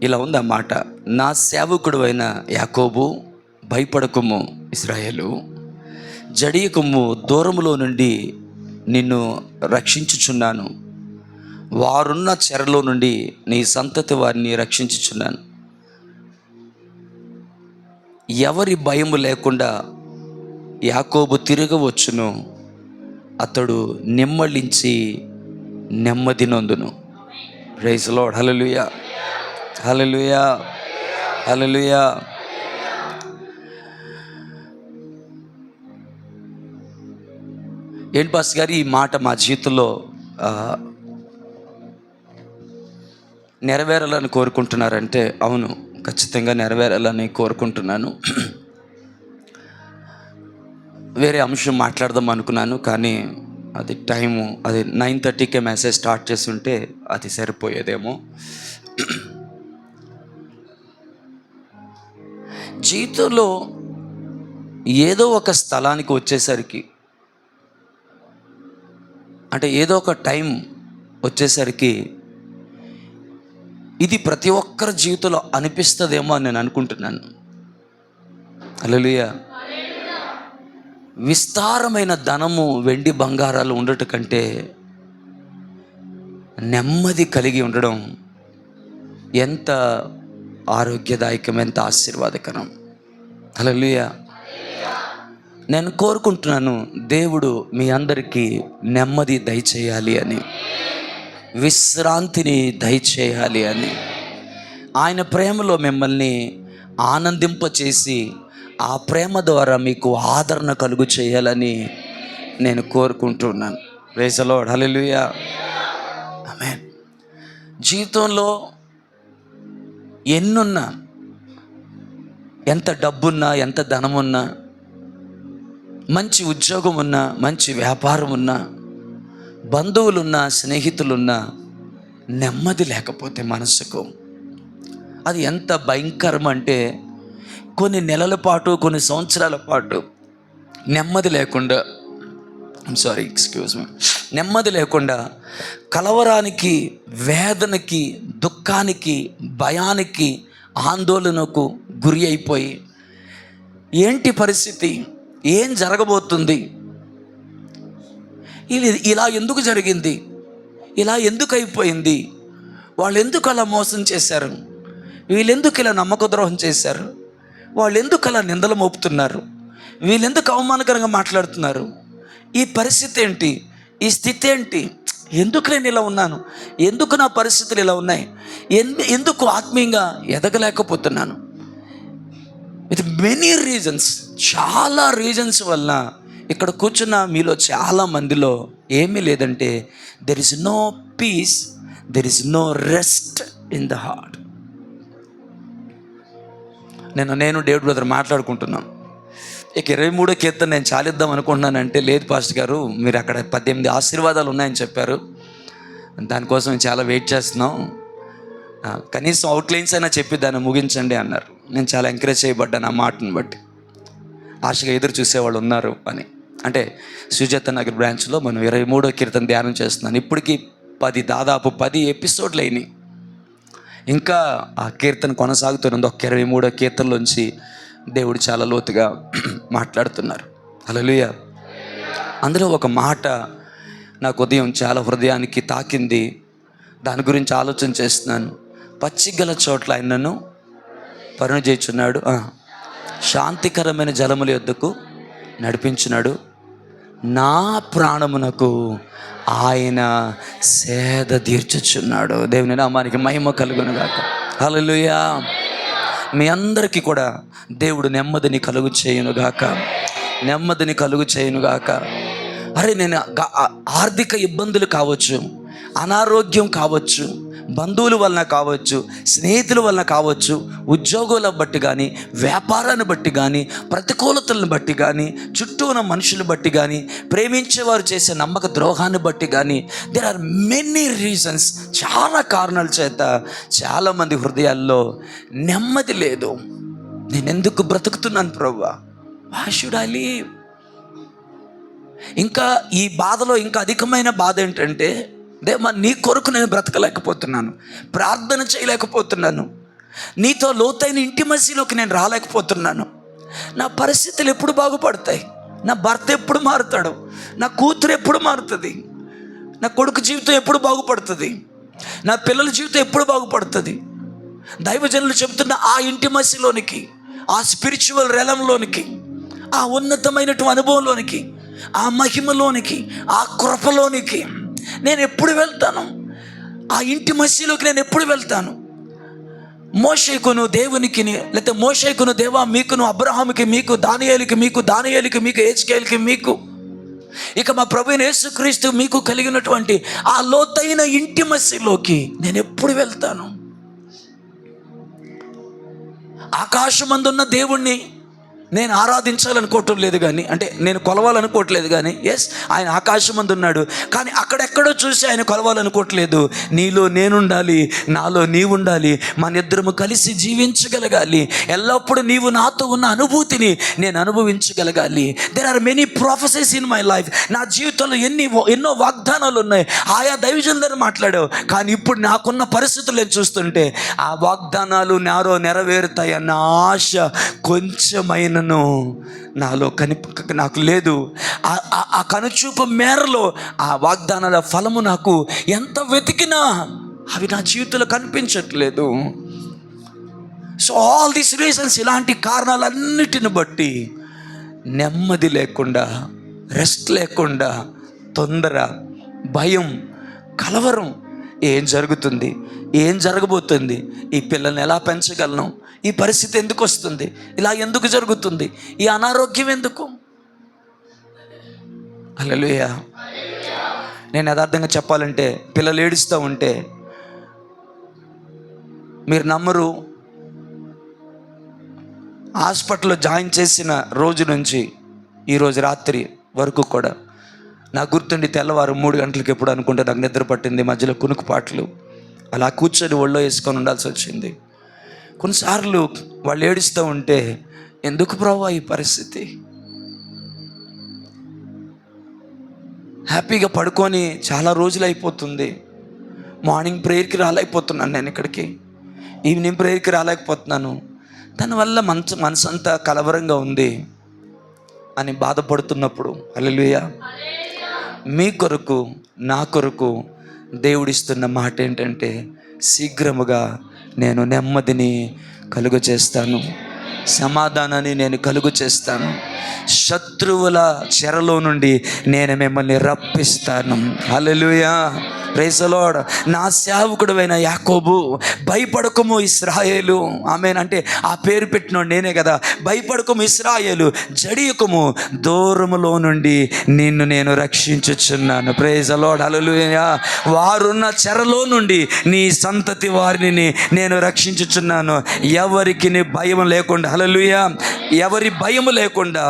ఇలా ఉంది ఆ మాట. నా సేవకుడు అయిన యాకోబు, భయపడకుము ఇశ్రాయేలు, జడియకుము, దూరములో నుండి నిన్ను రక్షించుచున్నాను, వారున్న చెరలో నుండి నీ సంతతి వారిని రక్షించుచున్నాను. ఎవరి భయము లేకుండా యాకోబు తిరగవచ్చును, అతడు నెమ్మళించి నెమ్మది నొందును. Praise lord. హల్లెలూయా, హల్లెలూయా, హల్లెలూయా. ఏంటి పాస్టర్ గారు ఈ మాట మా జీవితంలో నెరవేరాలని కోరుకుంటున్నారంటే, అవును, ఖచ్చితంగా నెరవేరాలని కోరుకుంటున్నాను. వేరే అంశం మాట్లాడదాం అనుకున్నాను, కానీ అది టైము, అది 9:30కే మెసేజ్ స్టార్ట్ చేసి ఉంటే అది సరిపోయేదేమో. జీవితంలో ఏదో ఒక స్థలానికి వచ్చేసరికి, అంటే ఏదో ఒక టైం వచ్చేసరికి ఇది ప్రతి ఒక్కరి జీవితంలో అనిపిస్తుందేమో అని నేను అనుకుంటున్నాను. హల్లెలూయా. విస్తారమైన ధనము, వెండి బంగారాలు ఉండటం కంటే నెమ్మది కలిగి ఉండడం ఎంత ఆరోగ్యదాయకం, ఎంత ఆశీర్వాదకరం. హల్లెలూయా. నేను కోరుకుంటున్నాను, దేవుడు మీ అందరికీ నెమ్మది దయచేయాలి అని, విశ్రాంతిని దయచేయాలి అని, ఆయన ప్రేమలో మిమ్మల్ని ఆనందింపచేసి ఆ ప్రేమ ద్వారా మీకు ఆదరణ కలుగు చేయాలని నేను కోరుకుంటున్నాను. Praise the Lord. Hallelujah, amen. జీవితంలో ఎన్నున్నా, ఎంత డబ్బున్నా, ఎంత ధనమున్నా, మంచి ఉద్యోగం ఉన్నా, మంచి వ్యాపారం ఉన్నా, బంధువులున్నా, స్నేహితులున్నా, నెమ్మది లేకపోతే మనసుకు అది ఎంత భయంకరం అంటే, కొన్ని నెలల పాటు, కొన్ని సంవత్సరాల పాటు నెమ్మది లేకుండా, నెమ్మది లేకుండా కలవరానికి, వేదనకి, దుఃఖానికి, భయానికి, ఆందోళనకు గురి అయిపోయి, ఏంటి పరిస్థితి, ఏం జరగబోతుంది, ఇది ఇలా ఎందుకు జరిగింది, ఇలా ఎందుకు అయిపోయింది, వాళ్ళు ఎందుకు అలా మోసం చేశారు, వీళ్ళెందుకు ఇలా నమ్మక ద్రోహం చేశారు, వాళ్ళు ఎందుకు అలా నిందలు మోపుతున్నారు, వీళ్ళెందుకు అవమానకరంగా మాట్లాడుతున్నారు, ఈ పరిస్థితి ఏంటి, ఈ స్థితి ఏంటి, ఎందుకు నేను ఇలా ఉన్నాను, ఎందుకు నా పరిస్థితులు ఇలా ఉన్నాయి, ఎందుకు ఆత్మీయంగా ఎదగలేకపోతున్నాను, విత్ మెనీ రీజన్స్, చాలా రీజన్స్ వల్ల ఇక్కడ కూర్చున్న మీలో చాలా మందిలో ఏమీ లేదంటే, there is no peace, there is no rest in the heart. నేను డేవిడ్ బ్రదర్ మాట్లాడుకుంటున్నాం. ఇక 23వ కీర్తన నేను చాలిద్దాం అనుకుంటున్నానంటే, లేదు పాస్టర్ గారు, మీరు అక్కడ 18 ఆశీర్వాదాలు ఉన్నాయని చెప్పారు, దానికోసం చాలా వెయిట్ చేస్తున్నాం, కనీసం అవుట్లైన్స్ అయినా చెప్పి దాన్ని ముగించండి అన్నారు. నేను చాలా ఎంకరేజ్ చేయబడ్డాను ఆ మాటను బట్టి. ఆశగా ఎదురు చూసేవాళ్ళు ఉన్నారు అని. అంటే సుజాత నగర్ బ్రాంచ్లో మనం 23వ కీర్తన ధ్యానం చేస్తున్నాను. ఇప్పటికీ దాదాపు 10 ఎపిసోడ్లు అయినాయి. ఇంకా ఆ కీర్తన కొనసాగుతున్నది. ఒక 23వ కీర్తనలోంచి దేవుడు చాలా లోతుగా మాట్లాడుతున్నారు. హల్లెలూయా. అందులో ఒక మాట నాకు ఉదయం చాలా హృదయానికి తాకింది. దాని గురించి ఆలోచన చేస్తున్నాను. పచ్చిగల చోట్ల ఆయన నన్ను పరుణ చేయుచున్నాడు, శాంతికరమైన జలముల యొద్దకు నడిపించున్నాడు, నా ప్రాణమునకు ఆయన సేద తీర్చుచున్నాడు. దేవుని నామానికి మహిమ కలుగును గాక. హల్లెలూయా. మీ అందరికీ కూడా దేవుడు నెమ్మదిని కలుగు చేయునుగాక, నెమ్మదిని కలుగు చేయునుగాక. అరే, నేను ఆర్థిక ఇబ్బందులు కావచ్చు, అనారోగ్యం కావచ్చు, బంధువుల వలన కావచ్చు, స్నేహితుల వలన కావచ్చు, ఉద్యోగాల బట్టి కానీ, వ్యాపారాన్ని బట్టి కానీ, ప్రతికూలతలను బట్టి కానీ, చుట్టూ ఉన్న మనుషులు బట్టి కానీ, ప్రేమించేవారు చేసే నమ్మక ద్రోహాన్ని బట్టి కానీ, దేర్ ఆర్ మెనీ రీజన్స్. చాలా కారణాల చేత చాలామంది హృదయాల్లో నెమ్మది లేదు. నేను ఎందుకు బ్రతుకుతున్నాను ప్రభువా, వై షుడ్ ఐ లివ్? ఇంకా ఈ బాధలో ఇంకా అధికమైన బాధ ఏంటంటే, దేవా నీ కొరకు నేను బ్రతకలేకపోతున్నాను, ప్రార్థన చేయలేకపోతున్నాను, నీతో లోతైన ఇంటిమసీలోకి నేను రాలేకపోతున్నాను. నా పరిస్థితులు ఎప్పుడు బాగుపడతాయి? నా భర్త ఎప్పుడు మారుతాడు? నా కూతురు ఎప్పుడు మారుతుంది? నా కొడుకు జీవితం ఎప్పుడు బాగుపడుతుంది? నా పిల్లల జీవితం ఎప్పుడు బాగుపడుతుంది? దైవజనులు చెబుతున్న ఆ ఇంటిమసీలోనికి, ఆ స్పిరిచువల్ రెలంలోనికి, ఆ ఉన్నతమైనటువంటి అనుభవంలోనికి, ఆ మహిమలోనికి, ఆ కృపలోనికి నేను ఎప్పుడు వెళ్తాను? ఆ ఇంటిమసీలోకి నేను ఎప్పుడు వెళ్తాను? మోషేకును దేవునికి, లేకపోతే మోషేకును దేవా మీకును, అబ్రహాముకి మీకు, దానియేలుకి మీకు, హెజ్కేలుకి మీకు, ఇక మా ప్రభువైన యేసుక్రీస్తు మీకు కలిగినటువంటి ఆ లోతైన ఇంటిమసీలోకి నేను ఎప్పుడు వెళ్తాను? ఆకాశమందున్న దేవుణ్ణి నేను ఆరాధించాలనుకోవటం లేదు, కానీ అంటే నేను కొలవాలనుకోవట్లేదు, కానీ ఎస్ ఆయన ఆకాశమందు ఉన్నాడు, కానీ అక్కడెక్కడో చూసి ఆయన కొలవాలనుకోవట్లేదు. నీలో నేనుండాలి, నాలో నీవు ఉండాలి, మన ఇద్దరము కలిసి జీవించగలగాలి. ఎల్లప్పుడూ నీవు నాతో ఉన్న అనుభూతిని నేను అనుభవించగలగాలి. There are many prophecies in my life. నా జీవితంలో ఎన్నో వాగ్దానాలు ఉన్నాయి, ఆయా దైవజనులను మాట్లాడావు, కానీ ఇప్పుడు నాకున్న పరిస్థితులను చూస్తుంటే ఆ వాగ్దానాలు నాలో నెరవేరుతాయన్న ఆశ కొంచెమైన నాలో నాకు లేదు. ఆ కనుచూపు మేరలో ఆ వాగ్దానాల ఫలము నాకు ఎంత వెతికినా అవి నా జీవితంలో కనిపించట్లేదు. సో ఆల్ దీస్ రీజన్స్, ఇలాంటి కారణాలన్నిటిని బట్టి నెమ్మది లేకుండా, రెస్ట్ లేకుండా, తొందర, భయం, కలవరం. ఏం జరుగుతుంది? ఏం జరగబోతుంది? ఈ పిల్లల్ని ఎలా పెంచగలను? ఈ పరిస్థితి ఎందుకు వస్తుంది? ఇలా ఎందుకు జరుగుతుంది? ఈ అనారోగ్యం ఎందుకు? హల్లెలూయా. నేను యథార్థంగా చెప్పాలంటే, పిల్లలు ఏడుస్తూ ఉంటే మీరు నమ్మరు, హాస్పిటల్లో జాయిన్ చేసిన రోజు నుంచి ఈరోజు రాత్రి వరకు కూడా నాకు గుర్తుండి తెల్లవారు 3 గంటలకు ఎప్పుడు అనుకుంటే నాకు నిద్ర పట్టింది. మధ్యలో కునుకుపాట్లు, అలా కూర్చొని ఒళ్ళో వేసుకొని ఉండాల్సి వచ్చింది. కొన్నిసార్లు వాళ్ళు ఏడుస్తూ ఉంటే ఎందుకు ప్రభువా ఈ పరిస్థితి? హ్యాపీగా పడుకొని చాలా రోజులు అయిపోతుంది. మార్నింగ్ ప్రేయర్కి రాలేకపోతున్నాను, నేను ఇక్కడికి ఈవినింగ్ ప్రేయర్కి రాలేకపోతున్నాను, దానివల్ల మనసంతా కలవరంగా ఉంది అని బాధపడుతున్నప్పుడు, హల్లెలూయా, మీ కొరకు, నా కొరకు దేవుడిస్తున్న మాట ఏంటంటే, శీఘ్రముగా నేను నెమ్మదిని కలుగు చేస్తాను, సమాధానాన్ని నేను కలుగు చేస్తాను, శత్రువుల చెరలో నుండి నేను మిమ్మల్ని రప్పిస్తాను. హల్లెలూయా, ప్రైజ్ ది లార్డ్. నా సేవకుడైన యాకోబు, భయపడకము ఇశ్రాయేలు, ఆమేన్, అంటే ఆ పేరు పెట్టినోడు నేనే కదా. భయపడకము ఇశ్రాయేలు, జడియకము, దూరములో నుండి నిన్ను నేను రక్షించుచున్నాను. ప్రైజ్ ది లార్డ్, హల్లెలూయా. వారున్న చెరలో నుండి నీ సంతతి వారిని నేను రక్షించుచున్నాను. ఎవరికి భయం లేకుండా, హల్లెలూయా, ఎవరి భయం లేకుండా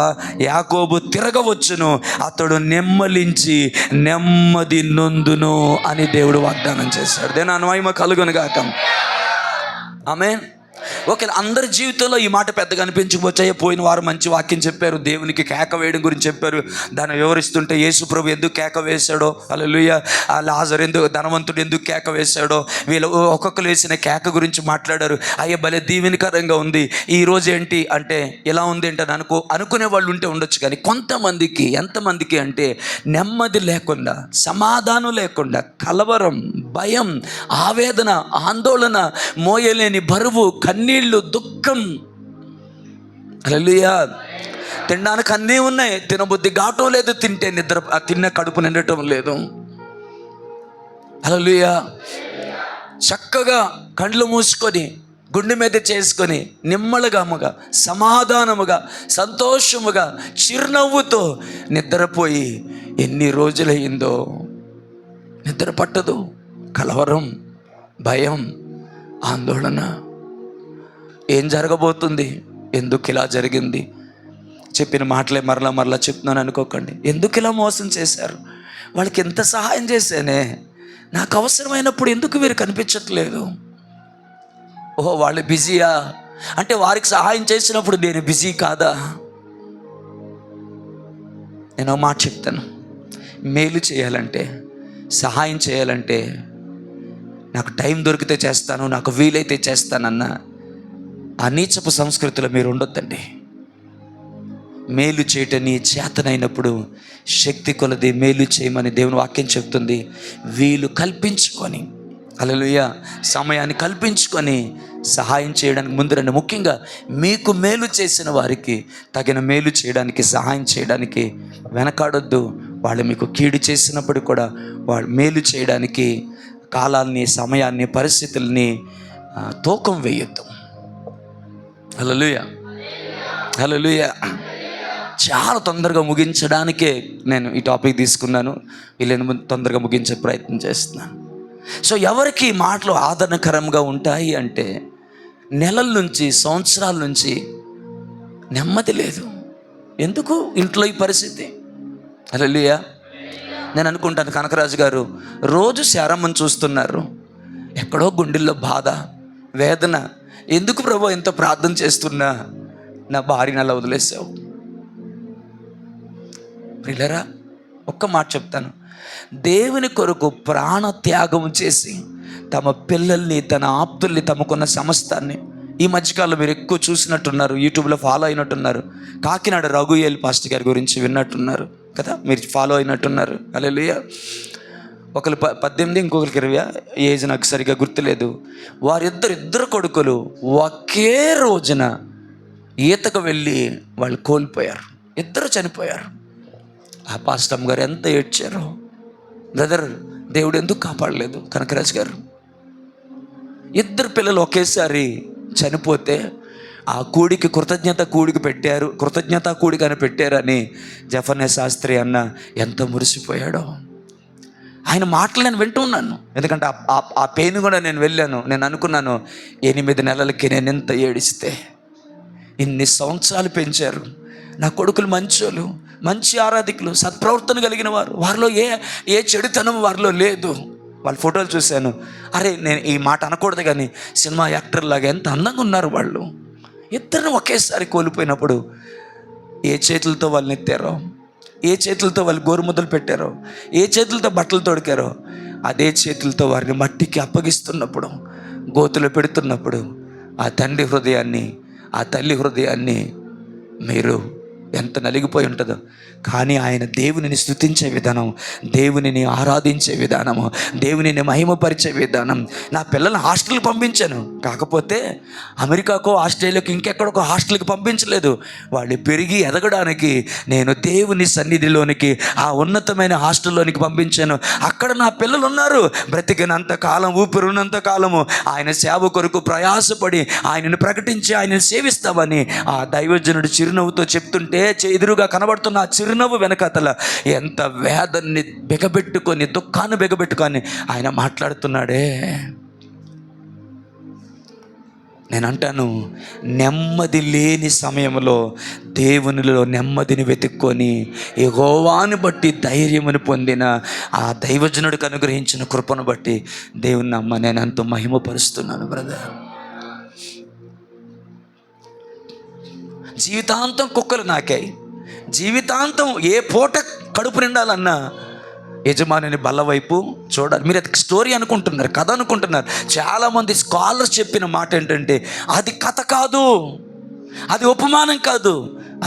యాకోబు తిరగవచ్చును, అతడు నెమ్మలించి నెమ్మది నొందును అని దేవుడు వాగ్దానం చేశాడు. దేని మహిమ కలుగును గాక. ఆమేన్. ఓకే, అందరి జీవితంలో ఈ మాట పెద్దగా అనిపించకపోవచ్చాయి. పోయిన వారు మంచి వాక్యం చెప్పారు, దేవునికి కేక వేయడం గురించి చెప్పారు. దాన్ని వివరిస్తుంటే యేసు ప్రభు ఎందుకు కేక వేశాడో, హల్లెలూయా, లాజరు ఎందుకు, ధనవంతుడు ఎందుకు కేక వేశాడో, వీళ్ళు ఒక్కొక్కరు వేసిన కేక గురించి మాట్లాడారు. అయ్యే భలే దీవెనకరంగా ఉంది. ఈరోజు ఏంటి అంటే ఎలా ఉంది అంటే అనుకునే వాళ్ళు ఉంటే ఉండొచ్చు, కానీ కొంతమందికి, ఎంతమందికి అంటే నెమ్మది లేకుండా, సమాధానం లేకుండా, కలవరం, భయం, ఆవేదన, ఆందోళన, మోయలేని బరువు, కన్నీళ్ళు, దుఃఖం. హల్లెలూయా. తినడానికి అన్నీ ఉన్నాయి, తినబుద్ధి కావటం లేదు, తిన్న కడుపు నిండటం లేదు. హల్లెలూయా. చక్కగా కళ్ళు మూసుకొని, గుండె మీద చేసుకొని, నిమ్మళగాముగా, సమాధానముగా, సంతోషముగా, చిరునవ్వుతో నిద్రపోయి ఎన్ని రోజులయ్యిందో నిద్ర పట్టదు. కలవరం, భయం, ఆందోళన. ఏం జరగబోతుంది? ఎందుకు ఇలా జరిగింది? చెప్పిన మాటలే మరలా చెప్తున్నాను అనుకోకండి. ఎందుకు ఇలా మోసం చేశారు? వాళ్ళకి ఎంత సహాయం చేశానే, నాకు అవసరమైనప్పుడు ఎందుకు వీరు కనిపించట్లేదు? ఓహో, వాళ్ళు బిజీయా అంటే వారికి సహాయం చేసినప్పుడు నేను బిజీ కాదా? నేను ఒక మాట చెప్తాను, మేలు చేయాలంటే, సహాయం చేయాలంటే నాకు టైం దొరికితే చేస్తాను, నాకు వీలైతే చేస్తానన్నా ఆ నీచపు సంస్కృతిలో మీరు ఉండొద్దండి. మేలు చేయటం నీ చేతనైనప్పుడు శక్తి కొలది మేలు చేయమని దేవుని వాక్యం చెప్తుంది. వీలు కల్పించుకొని, హల్లెలూయా, సమయాన్ని కల్పించుకొని సహాయం చేయడానికి ముందు రండి. ముఖ్యంగా మీకు మేలు చేసిన వారికి తగిన మేలు చేయడానికి, సహాయం చేయడానికి వెనకాడొద్దు. వాళ్ళు మీకు కీడు చేసినప్పుడు కూడా వాళ్ళు మేలు చేయడానికి కాలాన్ని, సమయాన్ని, పరిస్థితుల్ని తూకం వేయొద్దు. హల్లెలూయా, హల్లెలూయా. చాలా తొందరగా ముగించడానికే నేను ఈ టాపిక్ తీసుకున్నాను. వీళ్ళని తొందరగా ముగించే ప్రయత్నం చేస్తున్నాను. సో ఎవరికి మాటలు ఆదరణకరంగా ఉంటాయి అంటే, నెలల నుంచి, సంవత్సరాల నుంచి నెమ్మది లేదు. ఎందుకు ఇంట్లో ఈ పరిస్థితి? హల్లెలూయా. నేను అనుకుంటాను, కనకరాజు గారు రోజు శారమ్మని చూస్తున్నారు, ఎక్కడో గుండెల్లో బాధ, వేదన. ఎందుకు ప్రభు ఎంత ప్రార్థన చేస్తున్నా నా భార్యని అలా వదిలేసావు? ప్రియులారా, ఒక్క మాట చెప్తాను. దేవుని కొరకు ప్రాణ త్యాగం చేసి తమ పిల్లల్ని, తన ఆప్తుల్ని, తమకున్న సమస్తాన్ని, ఈ మధ్యకాలంలో మీరు ఎక్కువ చూసినట్టున్నారు, యూట్యూబ్లో ఫాలో అయినట్టున్నారు. కాకినాడ రఘుయేల్ పాస్టర్ గారి గురించి విన్నట్టున్నారు కదా, మీరు ఫాలో అయినట్టున్నారు. హల్లెలూయా. ఒకరు 18, ఇంకొకరికి 20, ఏజ్ నాకు సరిగా గుర్తులేదు. వారిద్దరు కొడుకులు ఒకే రోజున ఈతకు వెళ్ళి వాళ్ళు కోల్పోయారు. ఇద్దరు చనిపోయారు. ఆ పాస్టమ్ గారు ఎంత ఏడ్చారో. బ్రదర్, దేవుడు ఎందుకు కాపాడలేదు? కనకరాజు గారు, ఇద్దరు పిల్లలు ఒకేసారి చనిపోతే ఆ కూడికి కృతజ్ఞతా కూడిక అని పెట్టారని జఫన్య శాస్త్రి అన్న ఎంత మురిసిపోయాడో. ఆయన మాటలు నేను వింటూ ఉన్నాను. ఎందుకంటే ఆ పెయిన్ కూడా నేను వెళ్ళాను. నేను అనుకున్నాను, 8 నెలలకి నేను ఎంత ఏడిస్తే, ఇన్ని సంవత్సరాలు పెంచారు నా కొడుకులు, మంచోళ్ళు, మంచి ఆరాధికులు, సత్ప్రవర్తన కలిగిన వారు, వారిలో ఏ చెడుతనం వారిలో లేదు. వాళ్ళ ఫోటోలు చూశాను. అరే, నేను ఈ మాట అనకూడదు కానీ సినిమా యాక్టర్ లాగా ఎంత అందంగా ఉన్నారు వాళ్ళు. ఇద్దరిని ఒకేసారి కోల్పోయినప్పుడు ఏ చేతులతో వాళ్ళని ఎత్తారో, ఏ చేతులతో వాళ్ళు గోరుముద్దలు పెట్టారో, ఏ చేతులతో బట్టలు తొడికారో, అదే చేతులతో వారిని మట్టికి అప్పగిస్తున్నప్పుడు, గోతులు పెడుతున్నప్పుడు ఆ తండ్రి హృదయాన్ని, ఆ తల్లి హృదయాన్ని మీరు ఎంత నలిగిపోయి ఉంటుందో. కానీ ఆయన దేవునిని స్తుతించే విధానం, దేవునిని ఆరాధించే విధానము, దేవునిని మహిమపరిచే విధానం. నా పిల్లల్ని హాస్టల్కి పంపించాను, కాకపోతే అమెరికాకో, ఆస్ట్రేలియాకో, ఇంకెక్కడికో హాస్టల్కి పంపించలేదు. వాళ్ళు పెరిగి ఎదగడానికి నేను దేవుని సన్నిధిలోనికి, ఆ ఉన్నతమైన హాస్టల్లోనికి పంపించాను. అక్కడ నా పిల్లలు ఉన్నారు. బ్రతికినంత కాలం, ఊపిరి ఉన్నంత కాలము ఆయన సేవ కొరకు ప్రయాసపడి ఆయనను ప్రకటించి ఆయనను సేవిస్తామని ఆ దైవజనుడు చిరునవ్వుతో చెప్తుంటే, ఎదురుగా కనబడుతున్న ఆ చిరునవ్వు వెనకతల ఎంత వేదన్ని బిగబెట్టుకొని, దుఃఖాన్ని బిగబెట్టుకొని ఆయన మాట్లాడుతున్నాడే. నేను అంటాను, నెమ్మది లేని సమయంలో దేవునిలో నెమ్మదిని వెతుక్కొని యెహోవాను బట్టి ధైర్యమును పొందిన ఆ దైవజనుడికి అనుగ్రహించిన కృపను బట్టి దేవుని నమ్మ నేను ఎంతో మహిమపరుస్తున్నాను. బ్రదర్, జీవితాంతం కుక్కలు నాకాయి. జీవితాంతం ఏ పూట కడుపు నిండాలన్నా యజమానిని బల్ల వైపు చూడాలి. మీరు అది స్టోరీ అనుకుంటున్నారు, కథ అనుకుంటున్నారు. చాలామంది స్కాలర్స్ చెప్పిన మాట ఏంటంటే, అది కథ కాదు, అది ఉపమానం కాదు,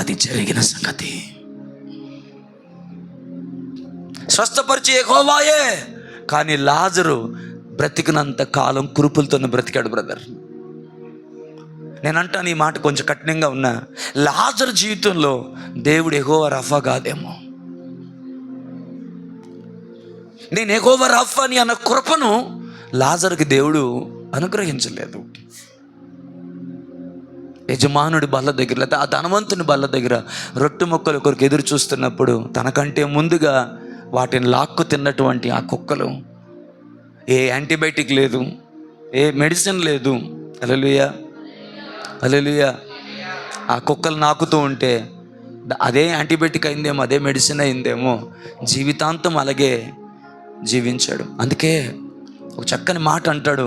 అది జరిగిన సంగతి. స్వస్థపరిచే యెహోవాయే, కానీ లాజరు బ్రతికినంత కాలం కురుపులతో బ్రతికాడు. బ్రదర్, నేను అంటాను, ఈ మాట కొంచెం కఠినంగా ఉన్నా, లాజరు జీవితంలో దేవుడు యెహోవా రఫా కాదేమో. నేను యెహోవా రఫా అని అన్న కృపను లాజరుకి దేవుడు అనుగ్రహించలేదు. యజమానుడి బల్ల దగ్గర, లేదా ఆ ధనవంతుని బల్ల దగ్గర రొట్టె ముక్కలు కొరకు ఎదురు చూస్తున్నప్పుడు తనకంటే ముందుగా వాటిని లాక్కు తిన్నటువంటి ఆ కుక్కలు, ఏ యాంటీబయాటిక్ లేదు, ఏ మెడిసిన్ లేదు. హల్లెలూయా, హల్లెలూయా. ఆ కుక్కలు నాకుతూ ఉంటే అదే యాంటీబయాటిక్ అయిందేమో, అదే మెడిసిన్ అయిందేమో. జీవితాంతం అలాగే జీవించాడు. అందుకే ఒక చక్కని మాట అంటాడు,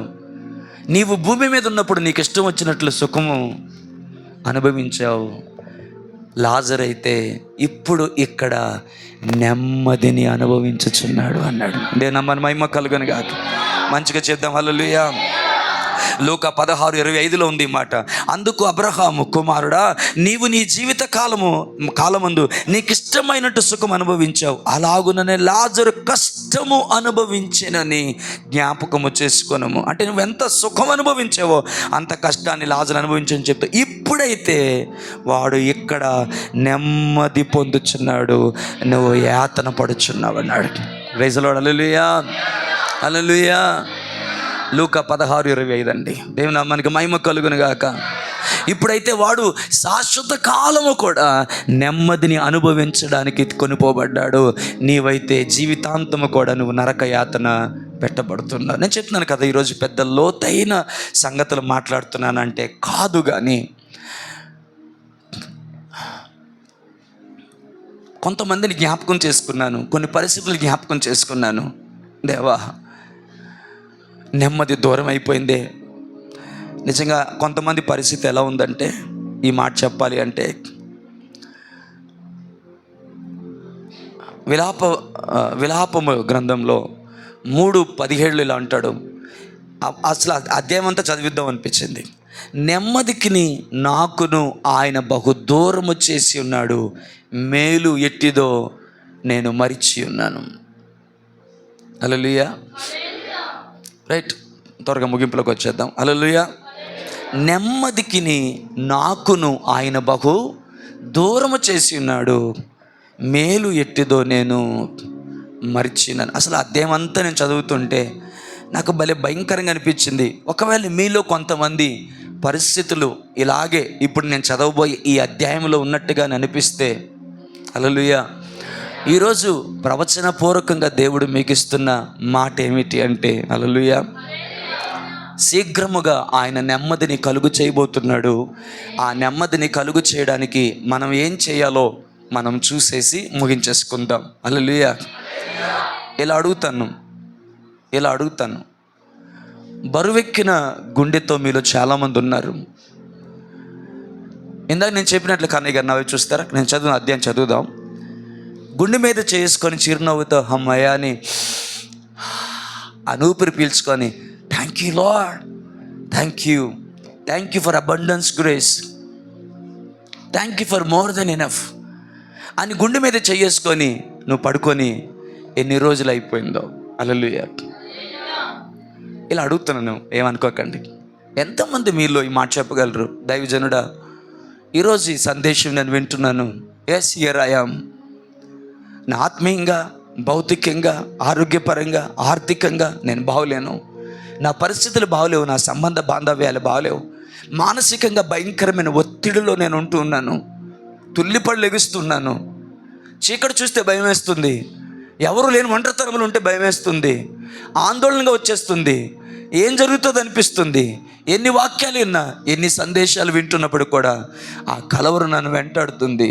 నీవు భూమి మీద ఉన్నప్పుడు నీకు ఇష్టం వచ్చినట్లు సుఖము అనుభవించావు, లాజరు అయితే ఇప్పుడు ఇక్కడ నెమ్మదిని అనుభవించుచున్నాడు అన్నాడు. నేను మన మహిమ కలుగను కాదు. మంచిగా చేద్దాం. హల్లెలూయా. లూకా 16:25 ఉంది ఈ మాట. అందుకు అబ్రహాము, కుమారుడా, నీవు నీ జీవిత కాలమందు నీకు ఇష్టమైనట్టు సుఖం అనుభవించావు, అలాగుననే లాజరు కష్టము అనుభవించినని జ్ఞాపకము చేసుకొనుము. అంటే నువ్వు ఎంత సుఖం అనుభవించావో అంత కష్టాన్ని లాజరు అనుభవించని చెప్తే, ఇప్పుడైతే వాడు ఇక్కడ నెమ్మది పొందుచున్నాడు, నువ్వు యాతన పడుచున్నావు అన్నాడు. Praise the Lord. Hallelujah, hallelujah. లూకా 16:25 అండి. దేవుని నామానికి మహిమ కలుగును గాక. ఇప్పుడైతే వాడు శాశ్వత కాలము కూడా నెమ్మదిని అనుభవించడానికి కొనిపోబడ్డాడు. నీవైతే జీవితాంతము కూడా నువ్వు నరక యాతన పెట్టబడుతున్నావు. నేను చెప్తున్నాను కదా, ఈరోజు పెద్ద లోతైన సంగతులు మాట్లాడుతున్నానంటే కాదు, కానీ కొంతమందిని జ్ఞాపకం చేసుకున్నాను, కొన్ని పరిస్థితులు జ్ఞాపకం చేసుకున్నాను. దేవా, నెమ్మది దూరం అయిపోయిందే. నిజంగా కొంతమంది పరిస్థితి ఎలా ఉందంటే, ఈ మాట చెప్పాలి అంటే, విలాపము గ్రంథంలో 3:17 ఇలా అంటాడు. అసలు అధ్యాయం అంతా చదివిద్దాం అనిపించింది. నెమ్మదికిని నాకును ఆయన బహు దూరము చేసి ఉన్నాడు, మేలు ఎట్టిదో నేను మరిచి ఉన్నాను. హల్లెలూయా. రైట్, త్వరగా ముగింపులోకి వచ్చేద్దాం. హల్లెలూయా. నెమ్మదికిని నాకును ఆయన బహు దూరము చేసి ఉన్నాడు, మేలు ఎట్టిదో నేను మరిచినాను. అసలు అధ్యాయం అంతా నేను చదువుతుంటే నాకు భలే భయంకరంగా అనిపించింది. ఒకవేళ మీలో కొంతమంది పరిస్థితులు ఇలాగే ఇప్పుడు నేను చదవబోయే ఈ అధ్యాయంలో ఉన్నట్టుగా అనిపిస్తే, హల్లెలూయా, ఈరోజు ప్రవచనపూర్వకంగా దేవుడు మీకు ఇస్తున్న మాట ఏమిటి అంటే, హల్లెలూయా, శీఘ్రముగా ఆయన నెమ్మదిని కలుగు చేయబోతున్నాడు. ఆ నెమ్మదిని కలుగు చేయడానికి మనం ఏం చేయాలో మనం చూసేసి ముగించేసుకుందాం. హల్లెలూయా. ఇలా అడుగుతాను, బరువెక్కిన గుండెతో మీలో చాలామంది ఉన్నారు. ఇందాక నేను చెప్పినట్లు కన్నయ్య గారు నవ్వి చూస్తారా? నేను చదివిన అధ్యాయం చదువుదాం. గుండె మీద చేసుకొని చిరునవ్వుతో అమ్మయ్య అని ఊపిరి పీల్చుకొని, thank you lord, thank you for abundance grace, thank you for more than enough అని గుండె మీద చేసుకొని నువ్వు పడుకొని ఎన్ని రోజులు అయిపోయిందో. హల్లెలూయా. ఇలా అడుగుతున్నాను, ఏమనుకోకండి. ఎంతమంది మీలో ఈ మాట చెప్పగలరు? దైవజనుడా, ఈరోజు ఈ సందేశం నేను వింటున్నాను. Yes, here I am. నా ఆత్మీయంగా, భౌతికంగా, ఆరోగ్యపరంగా, ఆర్థికంగా నేను బాగోలేను, నా పరిస్థితులు బాగోలేవు, నా సంబంధ బాంధవ్యాలు బాగోలేవు, మానసికంగా భయంకరమైన ఒత్తిడిలో నేను ఉంటూ ఉన్నాను, తుల్లిపళ్ళు ఎగుస్తున్నాను, చీకటి చూస్తే భయం వేస్తుంది, ఎవరు లేని ఒంటరితనంలో ఉంటే భయం వేస్తుంది, ఆందోళనగా వచ్చేస్తుంది, ఏం జరుగుతుందో అనిపిస్తుంది. ఎన్ని వాక్యాలు విన్నా, ఎన్ని సందేశాలు వింటున్నప్పుడు కూడా ఆ కలవరం నన్ను వెంటాడుతుంది.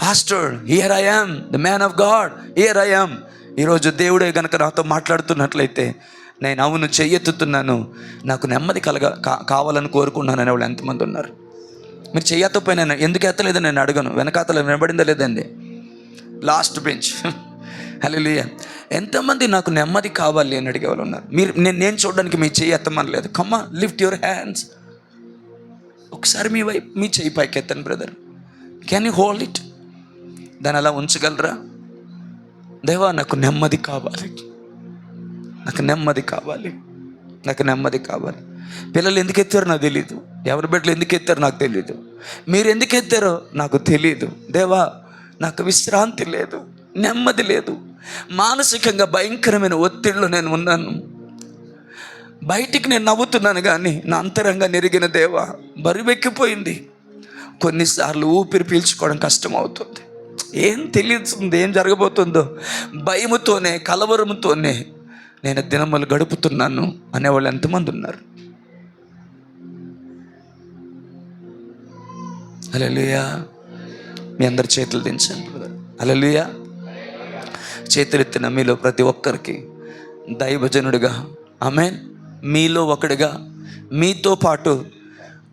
Pastor, here I am, the man of God, here I am. ఈరోజు దేవుడే కనుక నాతో మాట్లాడుతున్నట్లయితే నేను అవును చెయ్యెత్తుతున్నాను, నాకు నెమ్మది కావాలని కోరుకున్నాను అనే వాళ్ళు ఎంతమంది ఉన్నారు? మీరు చెయ్యకపోయినా ఎందుకు ఎత్తలేదని నేను అడగను, వెనకాతల వినబడిందా లేదండి? Last bench. హల్లెలూయా. ఎంతమంది నాకు నెమ్మది కావాలి అని అడిగే వాళ్ళు ఉన్నారు? నేను చూడడానికి మీ చెయ్యి ఎత్తమని లేదు. Come on, lift your hands. ఒకసారి మీ చెయ్యి పైకి ఎత్తండి brother. Can you hold it? దాన్ని అలా ఉంచగలరా? దేవా, నాకు నెమ్మది కావాలి, నాకు నెమ్మది కావాలి, నాకు నెమ్మది కావాలి. పిల్లలు ఎందుకు ఎత్తారో నాకు తెలీదు, ఎవరి బిడ్డలు ఎందుకు ఎత్తారో నాకు తెలీదు, మీరు ఎందుకు ఎత్తారో నాకు తెలీదు. దేవా, నాకు విశ్రాంతి లేదు, నెమ్మది లేదు, మానసికంగా భయంకరమైన ఒత్తిడిలో నేను ఉన్నాను. బయటికి నేను నవ్వుతున్నాను కానీ నా అంతరంగా నెరిగిన దేవా బరువెక్కిపోయింది. కొన్నిసార్లు ఊపిరి పీల్చుకోవడం కష్టం అవుతుంది. ఏం తెలియదు, ఏం జరగబోతుందో భయముతోనే, కలవరముతోనే నేను దినములు గడుపుతున్నాను అనేవాళ్ళు ఎంతమంది ఉన్నారు? హల్లెలూయా. మీ అందరి చేతులు దించండి బ్రదర్. హల్లెలూయా. చేతులెత్తిన మీలో ప్రతి ఒక్కరికి దైవజనుడిగా, ఆమేన్, మీలో ఒకడిగా, మీతో పాటు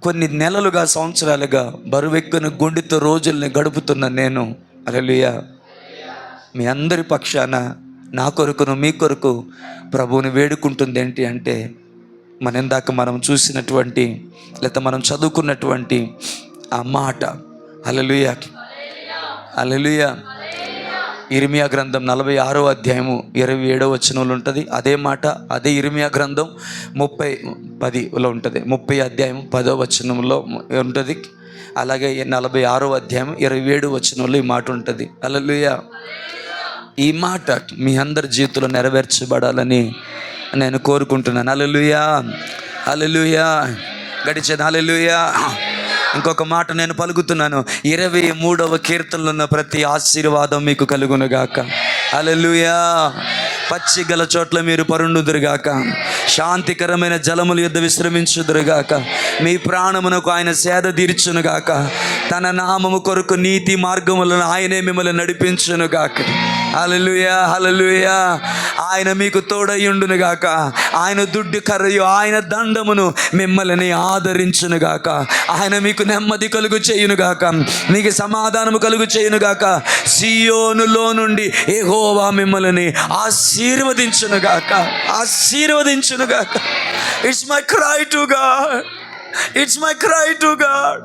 కొన్ని నెలలుగా, సంవత్సరాలుగా బరువెక్కిన గుండెతో రోజుల్ని గడుపుతున్న నేను, హల్లెలూయా, మీ అందరి పక్షాన నా కొరకును మీ కొరకు ప్రభువుని వేడుకుంటుంది ఏంటి అంటే, ఇందాక మనం చూసినటువంటి లేకపోతే మనం చదువుకున్నటువంటి ఆ మాట. హల్లెలూయా, హల్లెలూయా. ఇర్మియా గ్రంథం 46వ అధ్యాయము 27వ వచనంలో ఉంటుంది అదే మాట. అదే ఇర్మియా గ్రంథం 10లో ఉంటుంది, 30 అధ్యాయం 10వ వచనంలో ఉంటుంది. అలాగే 46వ అధ్యాయం 27వ వచనంలో ఈ మాట ఉంటుంది. హల్లెలూయా. ఈ మాట మీ అందరి జీవితంలో నెరవేర్చబడాలని నేను కోరుకుంటున్నాను. హల్లెలూయా, హల్లెలూయా. గడిచేది హల్లెలూయా. ఇంకొక మాట నేను పలుకుతున్నాను. 23వ కీర్తనలో ఉన్న ప్రతి ఆశీర్వాదం మీకు కలుగునుగాక. హల్లెలూయా. పచ్చి గల చోట్ల మీరు పరుండుదురుగాక, శాంతికరమైన జలముల యొద్ద విశ్రమించుదురుగాక, మీ ప్రాణమునకు ఆయన సేద తీర్చునుగాక, తన నామము కొరకు నీతి మార్గములను ఆయనే మిమ్మల్ని నడిపించునుగాక. హల్లెలూయా, హల్లెలూయా. ఆయన మీకు తోడయ్యుండునుగాక, ఆయన దుడ్డు కర్రయు ఆయన దండమును మిమ్మల్ని ఆదరించునుగాక, ఆయన మీకు నెమ్మది కలుగు చేయునుగాక, మీకు సమాధానము కలుగు చేయునుగాక. సియోనులో నుండి యెహోవా మిమ్మల్ని ఆశీర్వదించునుగాక, ఆశీర్వదించునుగాక. It's my cry to God, it's my cry to God.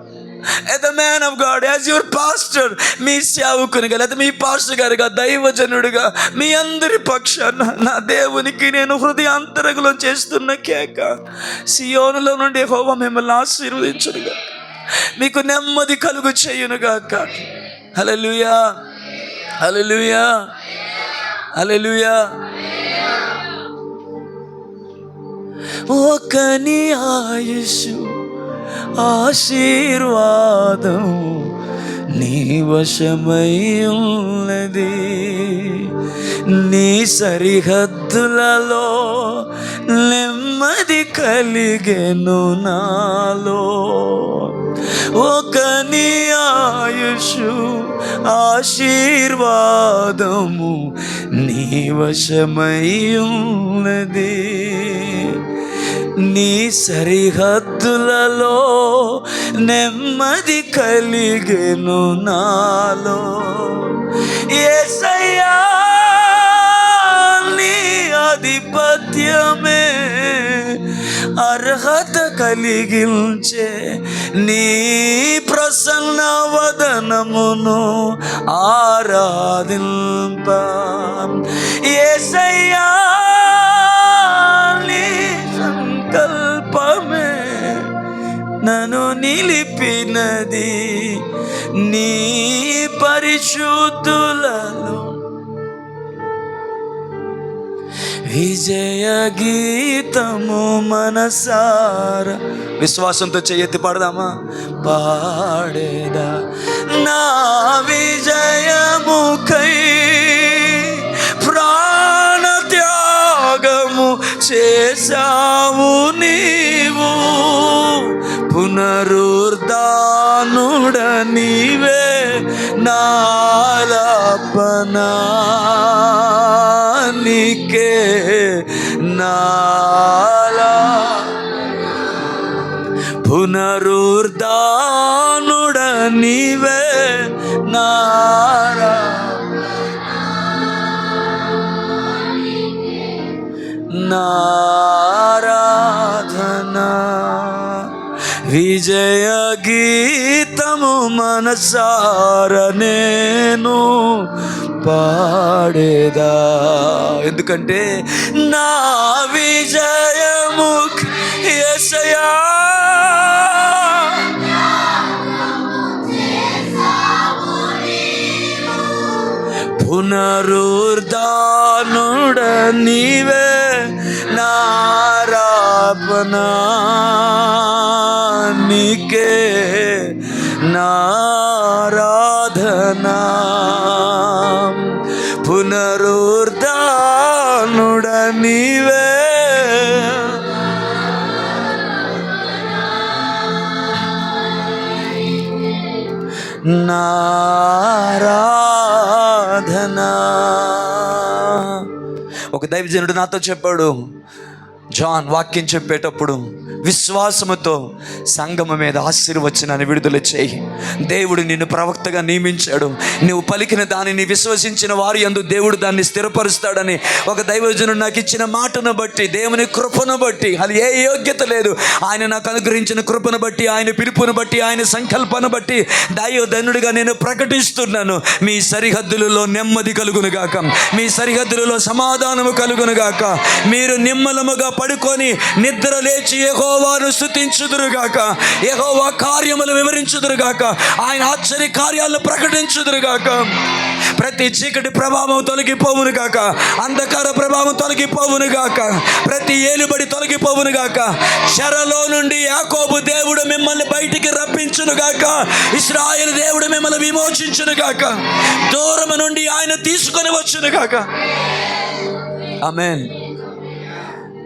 As a man of God, as your pastor, మీ సేవకునిగా లేదా మీ పాస్టర్ గారుగా, దైవజనుడిగా మీ అందరి పక్షాన నా దేవునికి నేను హృదయాంతరంలో చేస్తున్న కేక, సియోనులో నుండి యెహోవా మిమ్మల్ని ఆశీర్వదించునుగా, మీకు నెమ్మది కలుగు చేయునుగాక. హల్లెలూయా, హల్లెలూయా, హల్లెలూయా. ఒకని ఆయుషు ఆశీర్వాదం నీ వశమై ఉన్నది, నీ సరిహద్దులలో నెమ్మది కలిగెను నాలో. ఒక నీ ఆయుషు ఆశీర్వాదము నీ వశమై ఉన్నది, నీ సరిహద్దులలో నెమ్మది కలిగెను నాలో. యేసయ్యా నీ ఆధిపత్యమే అర్హత కలిగించే, నీ ప్రసన్న వదనమును ఆరాధింప. యేసయ్యా సంకల్పమే నన్ను నిలిపినది, నీ పరిశుద్ధులలో విజయ గీతము మనసార విశ్వాసంతో చేయెత్తి పాడదామా? పాడేదా నా విజయముకై ప్రాణత్యాగము చేశావు నీవు, పునరుద్ధానుడ నీవే నాలాపనా నీకే నాలా. పునరుద్ధానుడ నీవే నారా నారాధనా. విజయ గీతము మనసార నేను పాడేదా, ఎందుకంటే నా విజయము యేసయ్యా పునరుద్ధానుడ నీవే నారాపనా నీకే నారాధనా. పునరుద్ధానుడ నీవే నారాధనా. ఒక దైవజనుడు నాతో చెప్పాడు, జాన్ వాక్యం చెప్పేటప్పుడు విశ్వాసముతో సంగమ మీద ఆశీర్వచనాన్ని విడుదల చేయి. దేవుడు నిన్ను ప్రవక్తగా నియమించాడు. నువ్వు పలికిన దానిని విశ్వసించిన వారి యందు దేవుడు దాన్ని స్థిరపరుస్తాడని ఒక దైవజనుడు నాకు ఇచ్చిన మాటను బట్టి, దేవుని కృపను బట్టి, అది ఏ యోగ్యత లేదు, ఆయన నాకు అనుగ్రహించిన కృపను బట్టి, ఆయన పిలుపును బట్టి, ఆయన సంకల్పాన్ని బట్టి దైవధనుడిగా నేను ప్రకటిస్తున్నాను. మీ సరిహద్దులలో నెమ్మది కలుగునుగాక, మీ సరిహద్దులలో సమాధానము కలుగునుగాక. మీరు నిమ్మలముగా పడుకొని నిద్ర లేచి యెహోవాను స్తుతించుదురుగాక, యెహోవా కార్యములు వివరించుదురుగాక, ఆయన ఆశ్చర్య కార్యాలను ప్రకటించుదురుగాక. ప్రతి చీకటి ప్రభావం తొలగిపోవునుగాక, అంధకార ప్రభావం తొలగిపోవునుగాక, ప్రతి ఏలుబడి తొలగిపోవునుగాక. చెరలో నుండి యాకోబు దేవుడు మిమ్మల్ని బయటికి రప్పించునుగాక, ఇశ్రాయేలు దేవుడు మిమ్మల్ని విమోచించునుగాక, దూరము నుండి ఆయన తీసుకొని వచ్చునుగాక. ఆమేన్.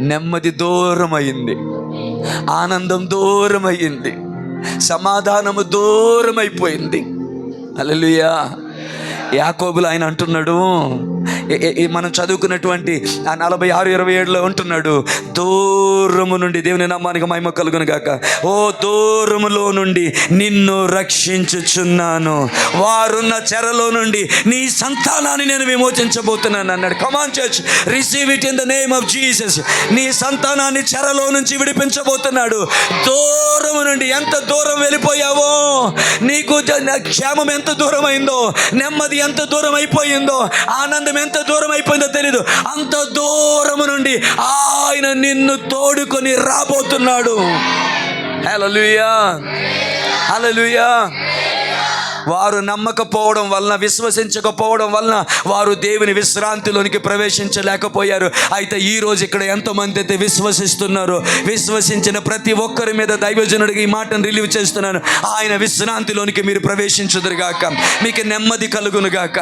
నెమ్మది దూరమైంది, ఆనందం దూరమైంది, సమాధానము దూరమైపోయింది. హల్లెలూయా. యాకోబులు ఆయన అంటున్నాడు, మనం చదువుకున్నటువంటి 46:27 ఉంటున్నాడు, దూరము నుండి, దేవుని నామానికి మహిమ కలుగును గాక, ఓ దూరములో నుండి నిన్ను రక్షించుచున్నాను, వారున్న చెరలో నుండి నీ సంతానాన్ని నేను విమోచించబోతున్నాను అన్నాడు. Come on church, receive it in the name of Jesus. నీ సంతానాన్ని చెరలో నుంచి విడిపించబోతున్నాడు. దూరము నుండి, ఎంత దూరం వెళ్ళిపోయావో, నీకు క్షేమం ఎంత దూరం అయిందో, నెమ్మది ఎంత దూరం అయిపోయిందో, ఆనందం ఎంత దూరం అయిపోయిందో తెలీదు, అంత దూరము నుండి ఆయన నిన్ను తోడుకొని రాబోతున్నాడు. హల్లెలూయా, హల్లెలూయా. వారు నమ్మకపోవడం వలన, విశ్వసించకపోవడం వలన వారు దేవుని విశ్రాంతిలోనికి ప్రవేశించలేకపోయారు. అయితే ఈరోజు ఇక్కడ ఎంతమంది అయితే విశ్వసిస్తున్నారో, విశ్వసించిన ప్రతి ఒక్కరి మీద దైవజనుడికి ఈ మాటను రిలీవ్ చేస్తున్నాను, ఆయన విశ్రాంతిలోనికి మీరు ప్రవేశించుదురుగాక, మీకు నెమ్మది కలుగునుగాక,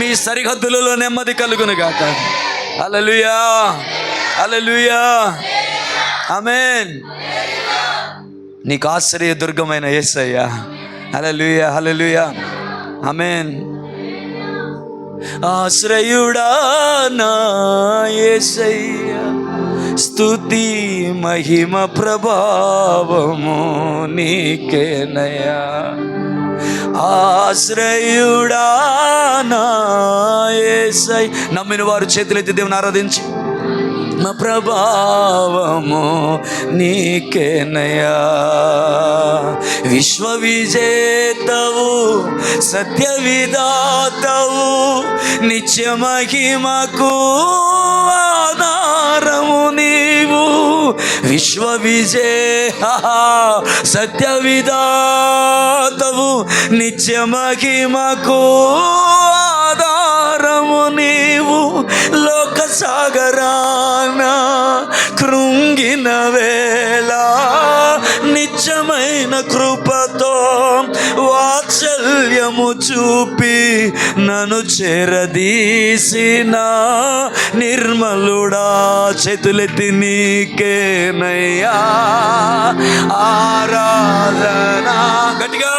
మీ సరిహద్దులలో నెమ్మది కలుగునుగాక. హల్లెలూయా, హల్లెలూయా, ఆమేన్. నీకు ఆశ్రయ దుర్గమైన యేసయ్య. హల్లెలూయా, హల్లెలూయా, ఆమేన్. ఆశ్రయుడా నా యేసయ్య, స్తుతి మహిమ ప్రభావము నీకేనయ్యా. ఆశ్రయుడా నా యేసయ్య. నమ్మిన వారు చేతులెత్తి దేవుని ఆరాధించి, మా ప్రభావము నీకేనయ్యా. విశ్వ విజేతవు, సత్య విధాతవు, నిత్య మహిమకు ఆధారము నీవు. విశ్వ విజయ సత్య విధాతవు, నిత్య మహిమకు ఆధారము నీవు. లోక సాగరాన కృంగిన వేళ నిత్యమైన కృపతో వాత్సల్యము చూపి నన్ను చేరదీసిన నిర్మలుడా, చేతులెత్తి నీకేనయ్యా ఆరాధన. గట్టిగా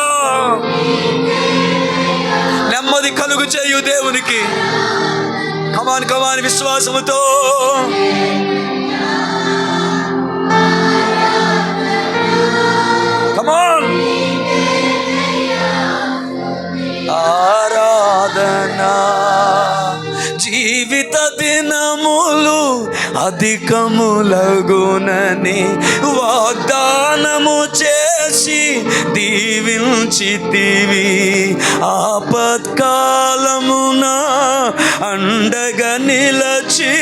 నెమ్మది కలుగు చేయు దేవునికి. కమాన్ కమాన్, విశ్వాసముతో. కమాన్. ఆరాధన. జీవిత దినములు అధికములగునని వాగ్దానము చేసి దీవించితివి. ఆపత్కాలమున అండగా నిలచి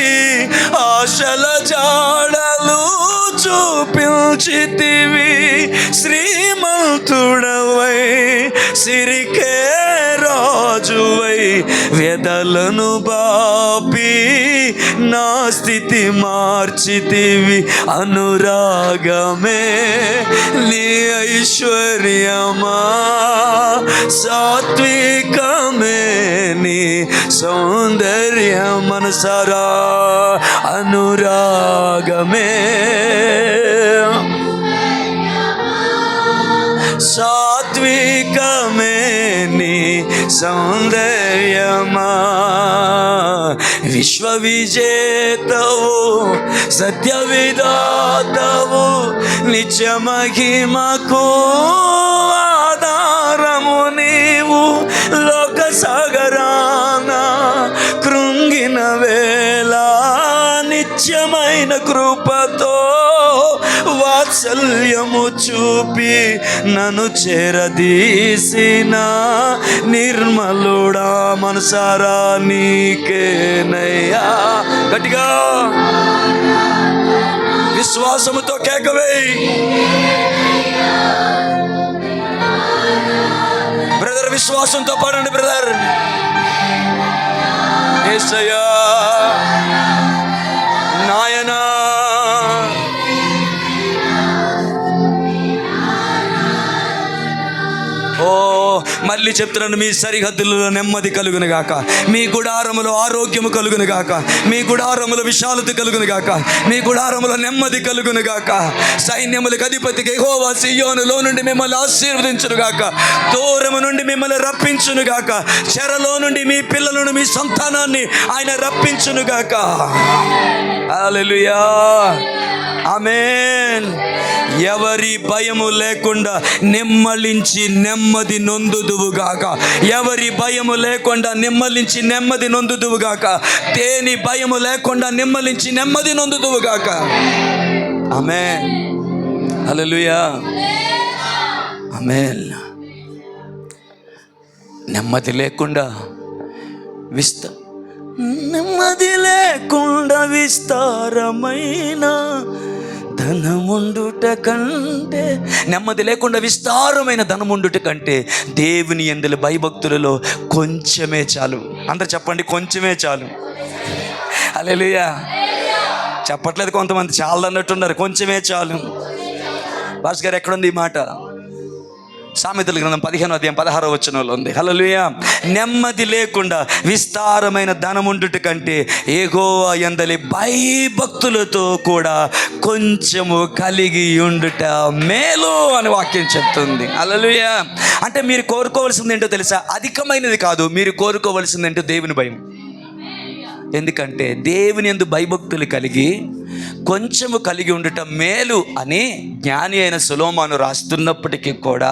ఆశల జాడలు చూపించితివి. శ్రీమంతుడవై సిరికే రాజువై వ్యధలను బాపి నా స్థితి మార్చితివి. అనురాగమే నీ ఐశ్వర్యమా, సాత్వికమే నీ సౌందర్యం. మనసారా అనురాగమే, సాత్వికమే నీ సౌందర్యమా. విశ్వవిజేతవు, సత్య విధాతవు, నిత్య మహిమకు ఆధారము నీవు. లోక సాగరాన కృంగిన వేళ నిత్యమైన కృపతో వాత్సల్యము చూపి నన్ను చేరదీసిన నిర్మలుడా మనసారా నీకేనయ్యా. గట్టిగా విశ్వాసముతో కేకవేయి. బ్రదర్ విశ్వాసంతో పాడండి బ్రదర్. యేసయ్యా నాయనా, ఓ మళ్ళీ చెప్తున్నాను, మీ సరిహద్దులలో నెమ్మది కలుగును గాక, మీ గుడారములో ఆరోగ్యము కలుగును గాక, మీ గుడారములో విశాలత కలుగును గాక, మీ గుడారములో నెమ్మది కలుగును గాక. సైన్యములకు అధిపతికి యెహోవా సీయోనులో నుండి మిమ్మల్ని ఆశీర్వదించును గాక, దూరము నుండి మిమ్మల్ని రప్పించును గాక, చెరలో నుండి మీ పిల్లలను మీ సంతానాన్ని ఆయన రప్పించును గాక. హల్లెలూయా, ఆమేన్. ఎవరి భయము లేకుండా నిమ్మలించి నెమ్మది నొందుదువుగాక, ఎవరి భయము లేకుండా నిమ్మలించి నెమ్మది నొందుదువుగాక, దేని భయము లేకుండా నిమ్మలించి నెమ్మది నొందుదువుగాక. ఆమేన్, హల్లెలూయా, ఆమేన్. నెమ్మది లేకుండా నెమ్మది లేకుండా విస్తారమైన ధనముండుట కంటే, నెమ్మది లేకుండా విస్తారమైన ధనముండుట కంటే దేవుని యందు భయభక్తులలో కొంచెమే చాలు. అందరూ చెప్పండి, కొంచెమే చాలు. హల్లెలూయా. చెప్పట్లేదు కొంతమంది, చాలా అన్నట్టున్నారు. కొంచెమే చాలు. భాస్ గారు ఎక్కడుంది ఈ మాట? సామెతల గ్రంథం 15:16 ఉంది. హల్లెలూయా. నెమ్మది లేకుండా విస్తారమైన ధనముండుట కంటే యెహోవా యందలి భయభక్తులతో కూడా కొంచెము కలిగి ఉండుట మేలు అని వాక్యం చెప్తుంది. హల్లెలూయా. అంటే మీరు కోరుకోవాల్సింది ఏంటో తెలుసా? అధికమైనది కాదు, మీరు కోరుకోవాల్సింది ఏంటో దేవుని భయం. ఎందుకంటే దేవుని యందు భయభక్తులు కలిగి కొంచెము కలిగి ఉండటం మేలు అని జ్ఞాని అయిన సొలొమోను రాస్తున్నప్పటికీ కూడా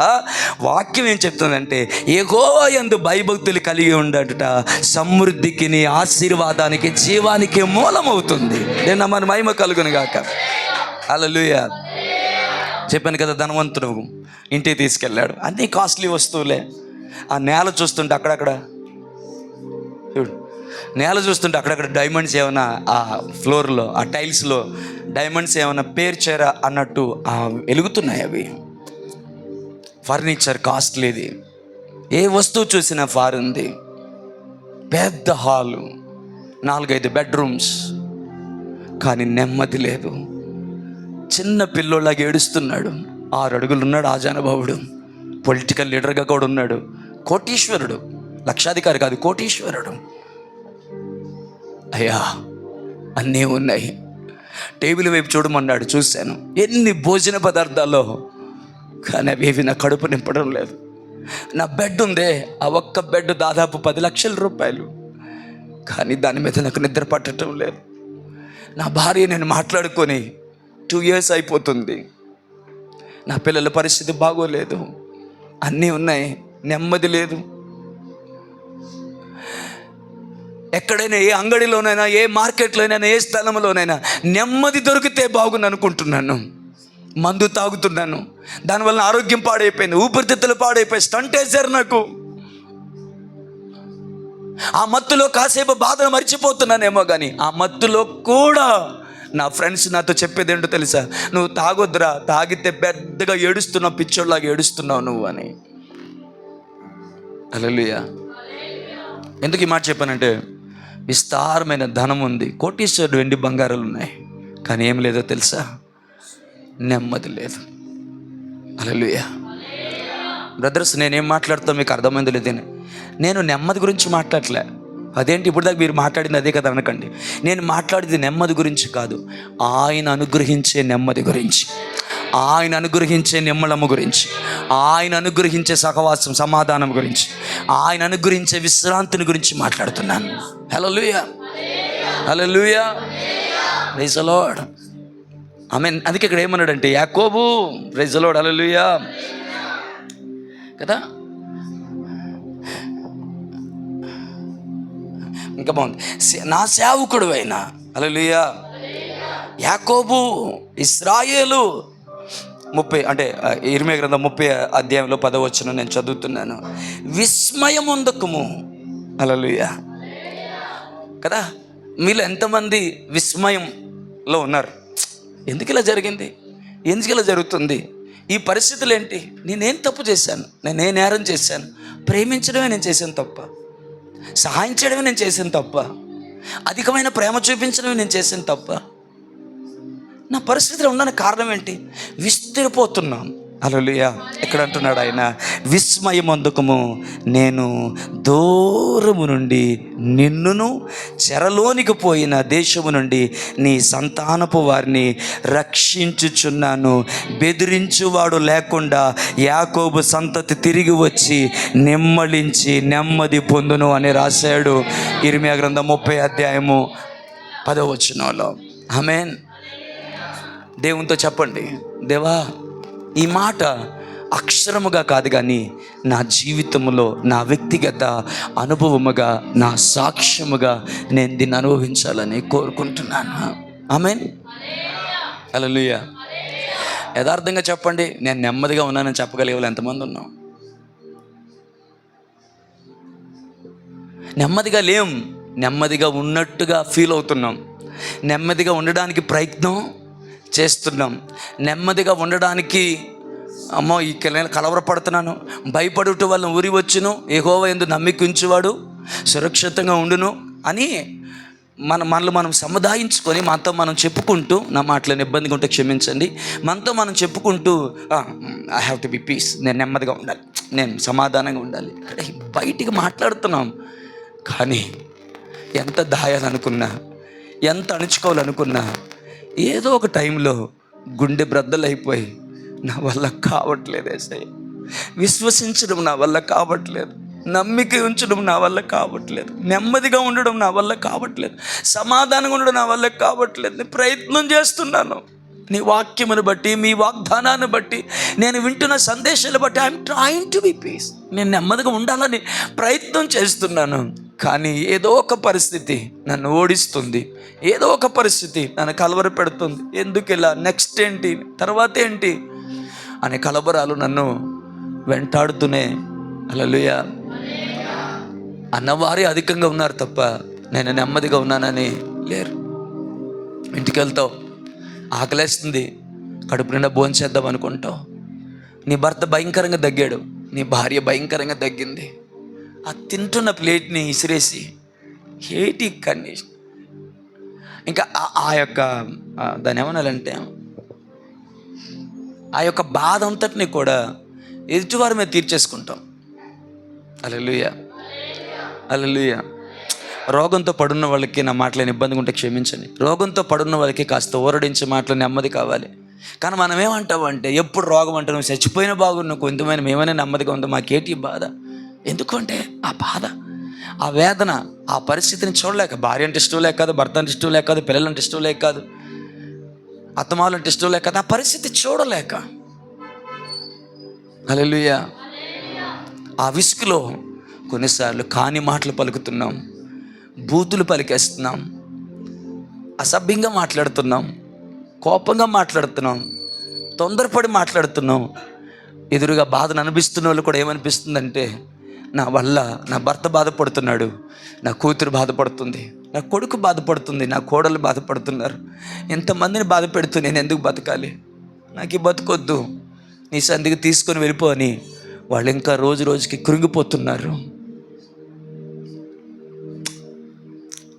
వాక్యం ఏం చెప్తుందంటే, యెహోవా యందు భయభక్తులు కలిగి ఉండట సమృద్ధికి, ఆశీర్వాదానికి, జీవానికి మూలమవుతుంది. నేను మన మహిమ కలుగును గాక. హల్లెలూయా. చెప్పాను కదా, ధనవంతుడు ఇంటికి తీసుకెళ్ళాడు, అన్నీ కాస్ట్లీ వస్తువులే. ఆ నేల చూస్తుంటే అక్కడక్కడ చూడు, నేల చూస్తుంటే అక్కడక్కడ డైమండ్స్ ఏమైనా ఆ ఫ్లోర్లో, ఆ టైల్స్లో డైమండ్స్ ఏమైనా పేర్చారా అన్నట్టు వెలుగుతున్నాయి అవి. ఫర్నిచర్ కాస్ట్లీది, ఏ వస్తువు చూసినా ఫారుంది. పెద్ద హాలు, 4-5 బెడ్రూమ్స్, కానీ నెమ్మది లేదు. చిన్న పిల్లోళ్ళగా ఏడుస్తున్నాడు. 6 అడుగులు ఉన్నాడు ఆజానుభావుడు. పొలిటికల్ లీడర్గా కూడా ఉన్నాడు. కోటీశ్వరుడు, లక్షాధికారి కాదు, కోటీశ్వరుడు. అయ్యా అన్నీ ఉన్నాయి. టేబుల్ వైపు చూడమన్నాడు, చూశాను. ఎన్ని భోజన పదార్థాలు, కానీ అవి నా కడుపు నింపడం లేదు. నా బెడ్ ఉందే, ఆ ఒక్క బెడ్ దాదాపు 10 లక్షల రూపాయలు, కానీ దాని మీద నాకు నిద్ర పట్టడం లేదు. నా భార్య నేను మాట్లాడుకొని 2 years అయిపోతుంది. నా పిల్లల పరిస్థితి బాగోలేదు. అన్నీ ఉన్నాయి, నెమ్మది లేదు. ఎక్కడైనా, ఏ అంగడిలోనైనా, ఏ మార్కెట్లోనైనా, ఏ స్థలంలోనైనా నెమ్మది దొరికితే బాగుంది అనుకుంటున్నాను. మందు తాగుతున్నాను, దానివల్ల ఆరోగ్యం పాడైపోయింది, ఊపిరితిత్తులు పాడైపోయి, స్టంట్ వేశారు నాకు. ఆ మత్తులో కాసేపు బాధను మర్చిపోతున్నానేమో, కానీ ఆ మత్తులో కూడా నా ఫ్రెండ్స్ నాతో చెప్పేది ఏంటో తెలుసా? నువ్వు తాగొద్దురా, తాగితే పెద్దగా ఏడుస్తున్నావు, పిచ్చోళ్ళలాగా ఏడుస్తున్నావు నువ్వు అని. హల్లెలూయా. ఎందుకు ఈ మాట చెప్పానంటే, విస్తారమైన ధనం ఉంది, కోటీశ్వరుడు, వెండి బంగారాలు ఉన్నాయి, కానీ ఏం లేదో తెలుసా? నెమ్మది లేదు. హల్లెలూయా. బ్రదర్స్, నేనేం మాట్లాడుతా మీకు అర్థమైంది లేదని. నేను నెమ్మది గురించి మాట్లాడలే. అదేంటి ఇప్పుడు దాకా మీరు మాట్లాడింది అదే కదా అనకండి. నేను మాట్లాడేది నెమ్మది గురించి కాదు, ఆయన అనుగ్రహించే నెమ్మది గురించి, ఆయన అనుగ్రహించే నిమ్మలము గురించి, ఆయన అనుగ్రహించే సహవాసం, సమాధానం గురించి, ఆయన అనుగ్రహించే విశ్రాంతిని గురించి మాట్లాడుతున్నాను. హల్లెలూయా. హల్లెలూయా, ప్రైజ్ ది లార్డ్, ఆమేన్. అందుకే ఇక్కడ ఏమన్నాడంటే యాకోబు, ప్రైజ్ ది లార్డ్, హల్లెలూయా కదా. ఇంకా బాగుంది, నా సేవకుడు అయినా, హల్లెలూయా, యాకోబు, ఇశ్రాయేలు. 30 అంటే ఇర్మీయా గ్రంథం 30 అధ్యాయంలో 10వ వచనం నేను చదువుతున్నాను. విస్మయముందకము, హల్లెలూయా కదా. మీలో ఎంతమంది విస్మయంలో ఉన్నారు? ఎందుకు ఇలా జరిగింది, ఎందుకు ఇలా జరుగుతుంది, ఈ పరిస్థితులు ఏంటి, నేనేం తప్పు చేశాను, నేనే నేరం చేశాను, ప్రేమించడమే నేను చేశాను తప్ప, సహాయం చేయడమే నేను చేశాను తప్ప, అధికమైన ప్రేమ చూపించడమే నేను చేశాను తప్ప, నా పరిస్థితిలో ఉండడానికి కారణం ఏంటి? విస్తరిపోతున్నాను. హల్లెలూయా. ఇక్కడ అంటున్నాడు ఆయన, విస్మయమందుకము నేను దూరము నుండి నిన్నును చెరలోనికి పోయిన దేశము నుండి నీ సంతానపు వారిని రక్షించుచున్నాను. బెదిరించువాడు లేకుండా యాకోబు సంతతి తిరిగి వచ్చి నెమ్మలించి నెమ్మది పొందును అని రాశాడు ఇర్మీయా గ్రంథం 30 అధ్యాయము 10వ వచనంలో. ఆమేన్. దేవునితో చెప్పండి, దేవా, ఈ మాట అక్షరముగా కాదు కానీ నా జీవితంలో, నా వ్యక్తిగత అనుభవముగా, నా సాక్ష్యముగా నేను దీన్ని అనుభవించాలని కోరుకుంటున్నాను. ఆమేన్, హల్లెలూయా. యథార్థంగా చెప్పండి, నేను నెమ్మదిగా ఉన్నానని చెప్పగలిగే వాళ్ళు ఎంతమంది ఉన్నాం? నెమ్మదిగా లేం, నెమ్మదిగా ఉన్నట్టుగా ఫీల్ అవుతున్నాం, నెమ్మదిగా ఉండడానికి ప్రయత్నం చేస్తున్నాం, నెమ్మదిగా ఉండడానికి అమ్మో ఈ కలవరపడుతున్నాను, భయపడుట వల్ల ఊరి వచ్చును, యెహోవా యందు నమ్మిక ఉంచువాడు సురక్షితంగా ఉండును అని మనల్ని మనం సముదాయించుకొని మనతో మనం చెప్పుకుంటూ, నా మాటలను ఇబ్బందిగా ఉంటే క్షమించండి, మనతో మనం చెప్పుకుంటూ I have to be piece, నేను నెమ్మదిగా ఉండాలి, నేను సమాధానంగా ఉండాలి, బయటికి మాట్లాడుతున్నాం. కానీ ఎంత దాయాలనుకున్నా, ఎంత అణుచుకోవాలనుకున్నా, ఏదో ఒక టైంలో గుండె బ్రద్దలైపోయి నా వల్ల కావట్లేదు యేసయ్య, విశ్వసించడం నా వల్ల కావట్లేదు, నమ్మిక ఉంచడం నా వల్ల కావట్లేదు, నెమ్మదిగా ఉండడం నా వల్ల కావట్లేదు, సమాధానంగా ఉండడం నా వల్ల కావట్లేదు. నేను ప్రయత్నం చేస్తున్నాను, నీ వాక్యమును బట్టి, మీ వాగ్దానాన్ని బట్టి, నేను వింటున్న సందేశాలు బట్టి I'm trying to be piece, నేను నెమ్మదిగా ఉండాలని ప్రయత్నం చేస్తున్నాను. కానీ ఏదో ఒక పరిస్థితి నన్ను ఓడిస్తుంది, ఏదో ఒక పరిస్థితి నన్ను కలవర పెడుతుంది. ఎందుకు ఇలా, నెక్స్ట్ ఏంటి, తర్వాత ఏంటి అనే కలవరాలు నన్ను వెంటాడుతూనే, హల్లెలూయా, అన్నవారే అధికంగా ఉన్నారు తప్ప నేను నెమ్మదిగా ఉన్నానని లేరు. ఇంటికి వెళ్తావు, ఆకలేస్తుంది, కడుపు నిండా భోంచేద్దాం అనుకుంటావు, నీ భర్త భయంకరంగా దగ్గాడు, నీ భార్య భయంకరంగా దగ్గింది, ఆ తింటున్న ప్లేట్ని ఇసిరేసి హేటి కండిషన్, ఇంకా ఆ యొక్క దాన్ని ఏమనాలంటే ఆ యొక్క బాధ అంతటిని కూడా ఎదుటివారి మీద తీర్చేసుకుంటాం. హల్లెలూయా, హల్లెలూయా. రోగంతో పడున్న వాళ్ళకి నా మాటలేని ఇబ్బందిగా ఉంటే క్షమించండి. రోగంతో పడున్న వాళ్ళకి కాస్త ఊరడించే మాటలు నెమ్మది కావాలి. కానీ మనం ఏమంటామంటే, ఎప్పుడు రోగం అంటే నువ్వు చచ్చిపోయిన బాగున్నావు, కొంతమంది మేమైనా నెమ్మదిగా ఉందో, మాకేటి బాధ, ఎందుకంటే ఆ బాధ, ఆ వేదన, ఆ పరిస్థితిని చూడలేక, భార్య అంటే ఇష్టం లేక కాదు, భర్త అంటే ఇష్టం లేక కాదు, పిల్లలంటే ఇష్టం లేక కాదు, అత్తమాలంటే ఇష్టం లేక కాదు, ఆ పరిస్థితి చూడలేక, హల్లెలూయా, ఆ విసుగులో కొన్నిసార్లు కాని మాటలు పలుకుతున్నాం, బూతులు పలికేస్తున్నాం, అసభ్యంగా మాట్లాడుతున్నాం, కోపంగా మాట్లాడుతున్నాం, తొందరపడి మాట్లాడుతున్నాం. ఎదురుగా బాధను అనిపిస్తున్న వాళ్ళు కూడా ఏమనిపిస్తుందంటే, నా వల్ల నా భర్త బాధపడుతున్నాడు, నా కూతురు బాధపడుతుంది, నా కొడుకు బాధపడుతుంది, నా కోడలు బాధపడుతున్నారు, ఎంతమందిని బాధ పెడుతూ నేను ఎందుకు బతకాలి, నాకు ఈ బతుకొద్దు, నీ సందికి తీసుకొని వెళ్ళిపో అని వాళ్ళు ఇంకా రోజు రోజుకి కృంగిపోతున్నారు.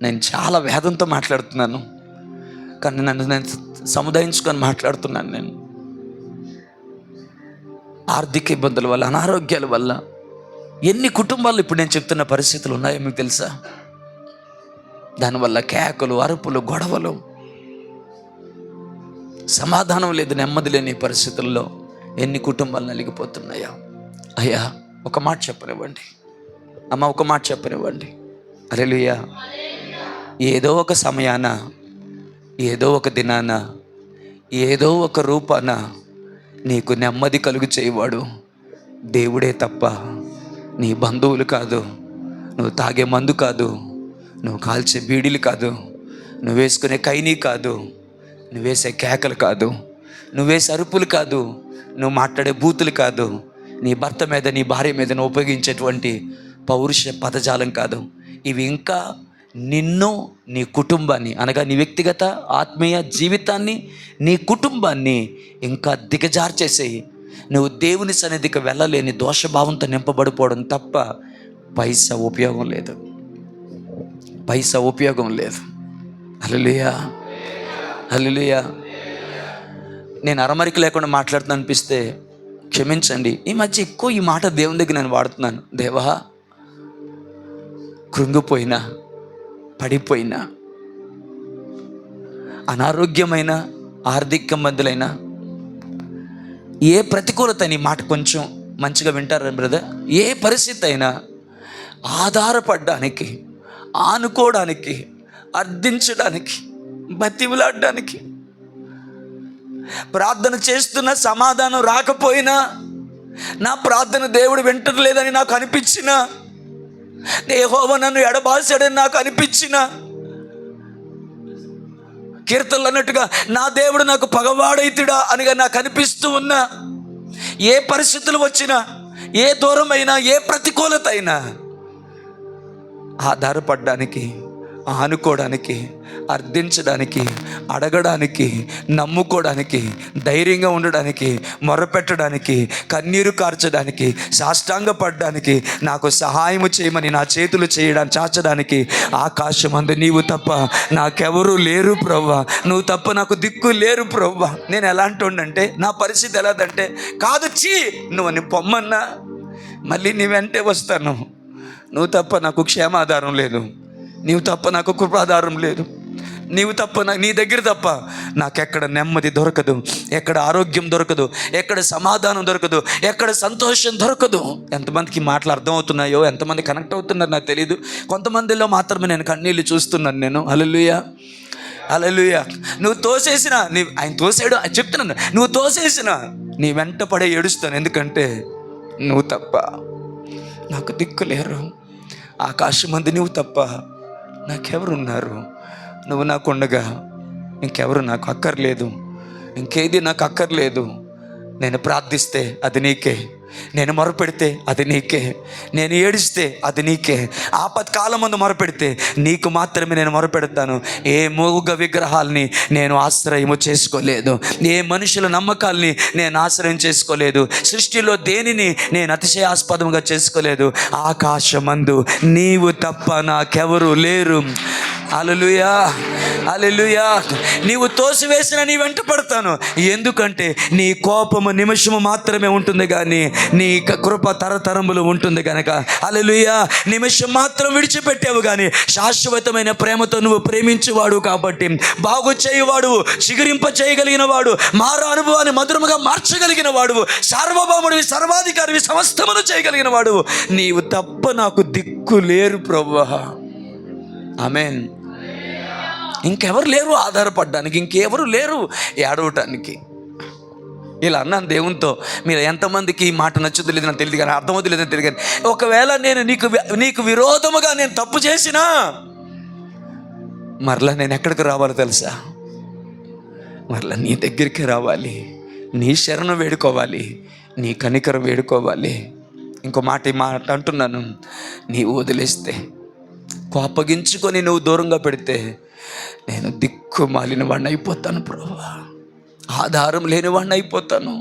నేను చాలా వేదంతో మాట్లాడుతున్నాను, కానీ నేను సముదాయించుకొని మాట్లాడుతున్నాను. నేను ఆర్థిక ఇబ్బందుల వల్ల, అనారోగ్యాల వల్ల ఎన్ని కుటుంబాలు ఇప్పుడు నేను చెప్తున్న పరిస్థితులు ఉన్నాయో మీకు తెలుసా? దానివల్ల కేకలు, అరుపులు, గొడవలు, సమాధానం లేదు, నెమ్మది లేని పరిస్థితుల్లో ఎన్ని కుటుంబాలు నలిగిపోతున్నాయో. అయ్యా ఒక మాట చెప్పనివ్వండి, అమ్మ ఒక మాట చెప్పనివ్వండి. హల్లెలూయా. ఏదో ఒక సమయాన, ఏదో ఒక దినాన, ఏదో ఒక రూపాన నీకు నెమ్మది కలుగు చేయవాడు దేవుడే తప్ప నీ బంధువులు కాదు, నువ్వు తాగే మందు కాదు, నువ్వు కాల్చే బీడీలు కాదు, నువ్వు వేసుకునే కైనీ కాదు, నువ్వు వేసే కేకలు కాదు, నువ్వు వేసే అరుపులు కాదు, నువ్వు మాట్లాడే బూతులు కాదు, నీ భర్త మీద నీ భార్య మీద నువ్వు ఉపయోగించేటువంటి పౌరుష పదజాలం కాదు. ఇవి ఇంకా నిన్ను, నీ కుటుంబాన్ని, అనగా నీ వ్యక్తిగత ఆత్మీయ జీవితాన్ని, నీ కుటుంబాన్ని ఇంకా దిగజార్చేసేయి. నువ్వు దేవుని సన్నిధికి వెళ్ళలేని దోషభావంతో నింపబడిపోవడం తప్ప పైసా ఉపయోగం లేదు, పైసా ఉపయోగం లేదు. హల్లెలూయా, హల్లెలూయా. నేను అరమరిక లేకుండా మాట్లాడుతున్నా అనిపిస్తే క్షమించండి. ఈ మధ్య ఎక్కువ ఈ మాట దేవుని దగ్గర నేను వాడుతున్నాను. దేవా, కృంగిపోయినా, పడిపోయినా, అనారోగ్యమైన, ఆర్థిక ఇబ్బందులైన, ఏ ప్రతికూలత, నీ మాట కొంచెం మంచిగా వింటారా బ్రదర్, ఏ పరిస్థితి అయినా ఆధారపడడానికి, ఆనుకోవడానికి, అర్థించడానికి, బతిమలాడడానికి, ప్రార్థన చేస్తున్న సమాధానం రాకపోయినా, నా ప్రార్థన దేవుడు వింటలేదని నాకు అనిపించిన, యెహోవా నన్ను ఎడబాసాడని నాకు అనిపించిన, కీర్తనలు అన్నట్టుగా నా దేవుడు నాకు పగవాడైతుడా అనిగా నాకు అనిపిస్తూ ఉన్నా, ఏ పరిస్థితులు వచ్చినా, ఏ దూరమైనా, ఏ ప్రతికూలత అయినా ఆధారపడడానికి, ఆనుకోవడానికి, అర్థించడానికి, అడగడానికి, నమ్ముకోవడానికి, ధైర్యంగా ఉండడానికి, మొరపెట్టడానికి, కన్నీరు కార్చడానికి, సాష్టాంగపడడానికి, నాకు సహాయము చేయమని నా చేతులు చేయడానికి, చాచడానికి ఆకాశమందు నీవు తప్ప నాకెవరూ లేరు ప్రభువా, నువ్వు తప్ప నాకు దిక్కు లేరు ప్రభువా. నేను ఎలాంటి ఉండంటే, నా పరిస్థితి ఎలాదంటే, కాదు చీ నువ్వు నీ పొమ్మన్నా మళ్ళీ నీ వెంటే వస్తాను, నువ్వు తప్ప నాకు క్షేమాధారం లేదు, నీవు తప్ప నాకు కృపాధారం లేదు, నీవు తప్ప నీ దగ్గర తప్ప నాకెక్కడ నెమ్మది దొరకదు, ఎక్కడ ఆరోగ్యం దొరకదు, ఎక్కడ సమాధానం దొరకదు, ఎక్కడ సంతోషం దొరకదు. ఎంతమందికి మాటలు అర్థమవుతున్నాయో, ఎంతమంది కనెక్ట్ అవుతున్నారు నాకు తెలియదు. కొంతమందిలో మాత్రమే నేను కన్నీళ్ళు చూస్తున్నాను నేను. హల్లెలూయా, హల్లెలూయా. నువ్వు తోసేసిన, ఆయన తోసాడు చెప్తున్నాను, నువ్వు తోసేసిన నీ వెంట పడే ఏడుస్తాను. ఎందుకంటే నువ్వు తప్ప నాకు దిక్కు లేరు, ఆకాశమందు నువ్వు తప్ప నాకెవరున్నారు, నువ్వు నాకుండగా ఇంకెవరు నాకు అక్కర్లేదు, ఇంకేది నాకు అక్కర్లేదు. నేను ప్రార్థిస్తే అది నీకే, నేను మొరపెడితే అది నీకే, నేను ఏడిస్తే అది నీకే, ఆపత్కాలమందు మొరపెడితే నీకు మాత్రమే నేను మొరపెడతాను. ఏ మూగ విగ్రహాలని నేను ఆశ్రయము చేసుకోలేదు, ఏ మనుషుల నమ్మకాల్ని నేను ఆశ్రయం చేసుకోలేదు, సృష్టిలో దేనిని నేను అతిశయాస్పదంగా చేసుకోలేదు. ఆకాశమందు నీవు తప్ప నాకెవరు లేరు. హల్లెలూయా, హల్లెలూయా. నీవు తోసివేసిన నీ వెంట పడతాను, ఎందుకంటే నీ కోపము నిమిషము మాత్రమే ఉంటుంది కానీ నీ కృప తరతరములు ఉంటుంది కనుక. హల్లెలూయా. నిమిషం మాత్రం విడిచిపెట్టావు కానీ శాశ్వతమైన ప్రేమతో నువ్వు ప్రేమించేవాడు కాబట్టి, బాగు చేయువాడు, చిగురింప చేయగలిగిన వాడు, మార అనుభవాన్ని మధురముగా మార్చగలిగిన వాడు, సార్వభౌముడివి, సర్వాధికారివి, సమస్తమును చేయగలిగిన వాడు, నీవు తప్ప నాకు దిక్కు లేరు ప్రభువా. ఆమేన్. ఇంకెవరు లేరు ఆధారపడడానికి, ఇంకెవరు లేరు ఏడవటానికి. ఇలా అన్నాను దేవునితో. మీరు ఎంతమందికి ఈ మాట నచ్చుదో లేదు నాకు తెలియదు కానీ, అర్థమవుతుంది లేదని తెలియదు కానీ, ఒకవేళ నేను నీకు విరోధముగా నేను తప్పు చేసినా మరలా నేను ఎక్కడికి రావాలో తెలుసా? మరలా నీ దగ్గరికి రావాలి, నీ శరణు వేడుకోవాలి, నీ కనికరం వేడుకోవాలి. ఇంకో మాట ఈ మాట అంటున్నాను, నీవు వదిలేస్తే, కోపగించుకొని నువ్వు దూరంగా పెడితే నేను దిక్కు మాలిన వాడిని అయిపోతాను ప్రభువా, ఆధారం లేని వాడిని అయిపోతాను.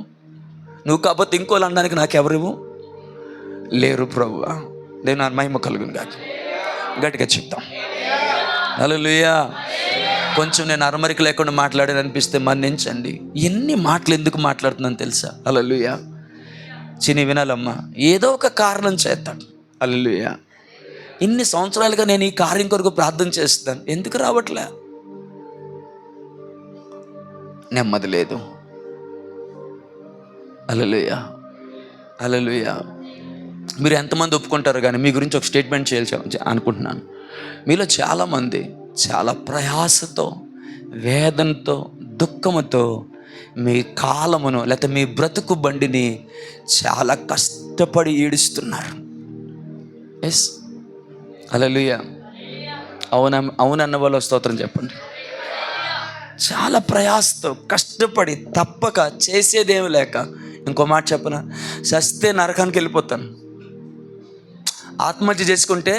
నువ్వు కాకపోతే ఇంకోళ్ళు అనడానికి నాకెవరు లేరు ప్రభువా. నేను నా మహిమ కలుగును గాక. గట్టిగా చెప్తాం హల్లెలూయా. కొంచెం నేను అరమరిక లేకుండా మాట్లాడాను అనిపిస్తే మన్నించండి. ఎన్ని మాటలు ఎందుకు మాట్లాడుతున్నాను తెలుసా? హల్లెలూయా. చిని వినాలమ్మా, ఏదో ఒక కారణం చేస్తాడు. హల్లెలూయా. ఇన్ని సంవత్సరాలుగా నేను ఈ కార్యం కొరకు ప్రార్థన చేస్తాను, ఎందుకు రావట్లే? నెమ్మది లేదు. హల్లెలూయా, హల్లెలూయా. మీరు ఎంతమంది ఒప్పుకుంటారు కానీ మీ గురించి ఒక స్టేట్మెంట్ చేయాల్సి అనుకుంటున్నాను. మీలో చాలామంది చాలా ప్రయాసతో, వేదనతో, దుఃఖముతో మీ కాలమును లేకపోతే మీ బ్రతుకు బండిని చాలా కష్టపడి ఈడుస్తున్నారు. ఎస్, హల్లెలూయా. అవునన్న వాళ్ళు స్తోత్రం చెప్పండి. చాలా ప్రయాసతో కష్టపడి తప్పక చేసేదేమి లేక, ఇంకో మాట చెప్పనా, చస్తే నరకానికి వెళ్ళిపోతాను, ఆత్మహత్య చేసుకుంటే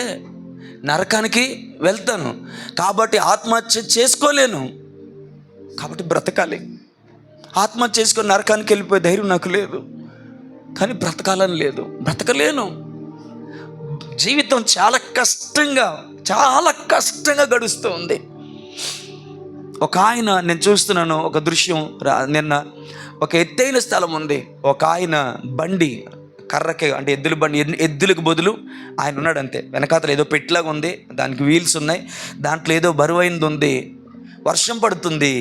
నరకానికి వెళ్తాను, కాబట్టి ఆత్మహత్య చేసుకోలేను, కాబట్టి బ్రతకాలి. ఆత్మహత్య చేసుకొని నరకానికి వెళ్ళిపోయే ధైర్యం నాకు లేదు, కానీ బ్రతకాలని లేదు, బ్రతకలేను. జీవితం చాలా కష్టంగా గడుస్తూ ఉంది. ఒక ఆయన, నేను చూస్తున్నాను ఒక దృశ్యం, నిన్న ఒక ఎత్తైన స్థలం ఉంది, ఒక ఆయన బండి కర్రకి, అంటే ఎద్దుల బండి, ఎద్దులకు బదులు ఆయన ఉన్నాడు అంతే. వెనకాతలు ఏదో పెట్టిలాగా ఉంది, దానికి వీల్స్ ఉన్నాయి, దాంట్లో ఏదో బరువైనది ఉంది. వర్షం పడుతుంది,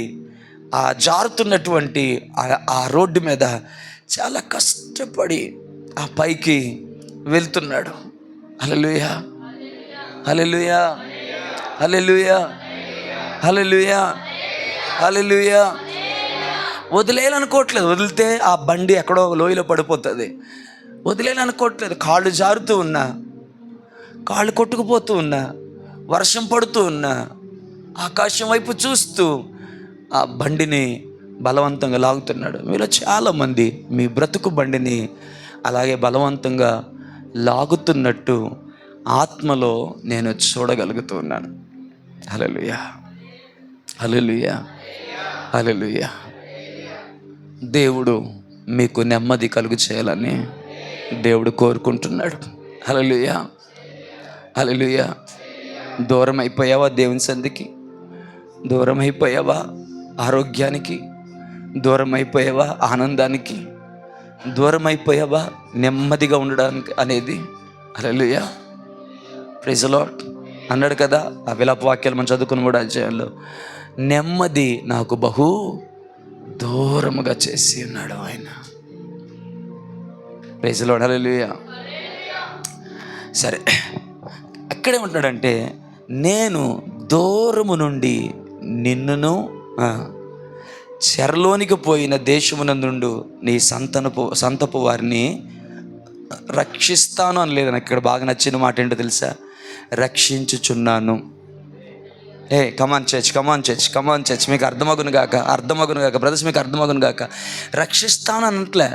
ఆ జారుతున్నటువంటి ఆ రోడ్డు మీద చాలా కష్టపడి ఆ పైకి వెళ్తున్నాడు. హల్లెలూయా, హల్లెలూయా, హల్లెలూయా, హల్లెలూయా, హల్లెలూయా. వదిలేయాలనుకోవట్లేదు, వదిలితే ఆ బండి ఎక్కడో లోయలో పడిపోతుంది. వదిలేయాలనుకోవట్లేదు, కాళ్ళు జారుతూ ఉన్నా, కాళ్ళు కొట్టుకుపోతూ ఉన్నా, వర్షం పడుతూ ఉన్నా, ఆకాశం వైపు చూస్తూ ఆ బండిని బలవంతంగా లాగుతున్నాడు. మీలో చాలామంది మీ బ్రతుకు బండిని అలాగే బలవంతంగా లాగుతున్నట్టు ఆత్మలో నేను చూడగలుగుతూ ఉన్నాను. హల్లెలూయా, హల్లెలూయా, హల్లెలూయా. దేవుడు మీకు నెమ్మది కలుగు చేయాలని దేవుడు కోరుకుంటున్నాడు. హల్లెలూయా, హల్లెలూయా. దూరం అయిపోయావా దేవుని సంధికి? దూరం అయిపోయావా ఆరోగ్యానికి? దూరం అయిపోయావా ఆనందానికి? దూరం అయిపోయావా నెమ్మదిగా ఉండడానికి అనేది? హల్లెలూయా, ప్రైజ్ ది లార్డ్ అన్నాడు కదా ఆ విలాప వాక్యాలు మనం చదువుకుని కూడా అధ్యాయంలో, నెమ్మది నాకు బహు దూరముగా చేసి ఉన్నాడు ఆయన. ప్రైజ్ ది లార్డ్, హల్లెలూయా. సరే, అక్కడే ఉంటున్నాడంటే, నేను దూరము నుండి నిన్నును చెరలోనికి పోయిన దేశమునందు నీ సంతపు వారిని రక్షిస్తాను అనలేదు. నాకు ఇక్కడ బాగా నచ్చిన మాట ఏంటో తెలుసా? రక్షించుచున్నాను. కమాన్ చర్చ్, మీకు అర్థమగును గాక బ్రదర్స్, మీకు అర్థమగును గాక. రక్షిస్తాను అనట్లే,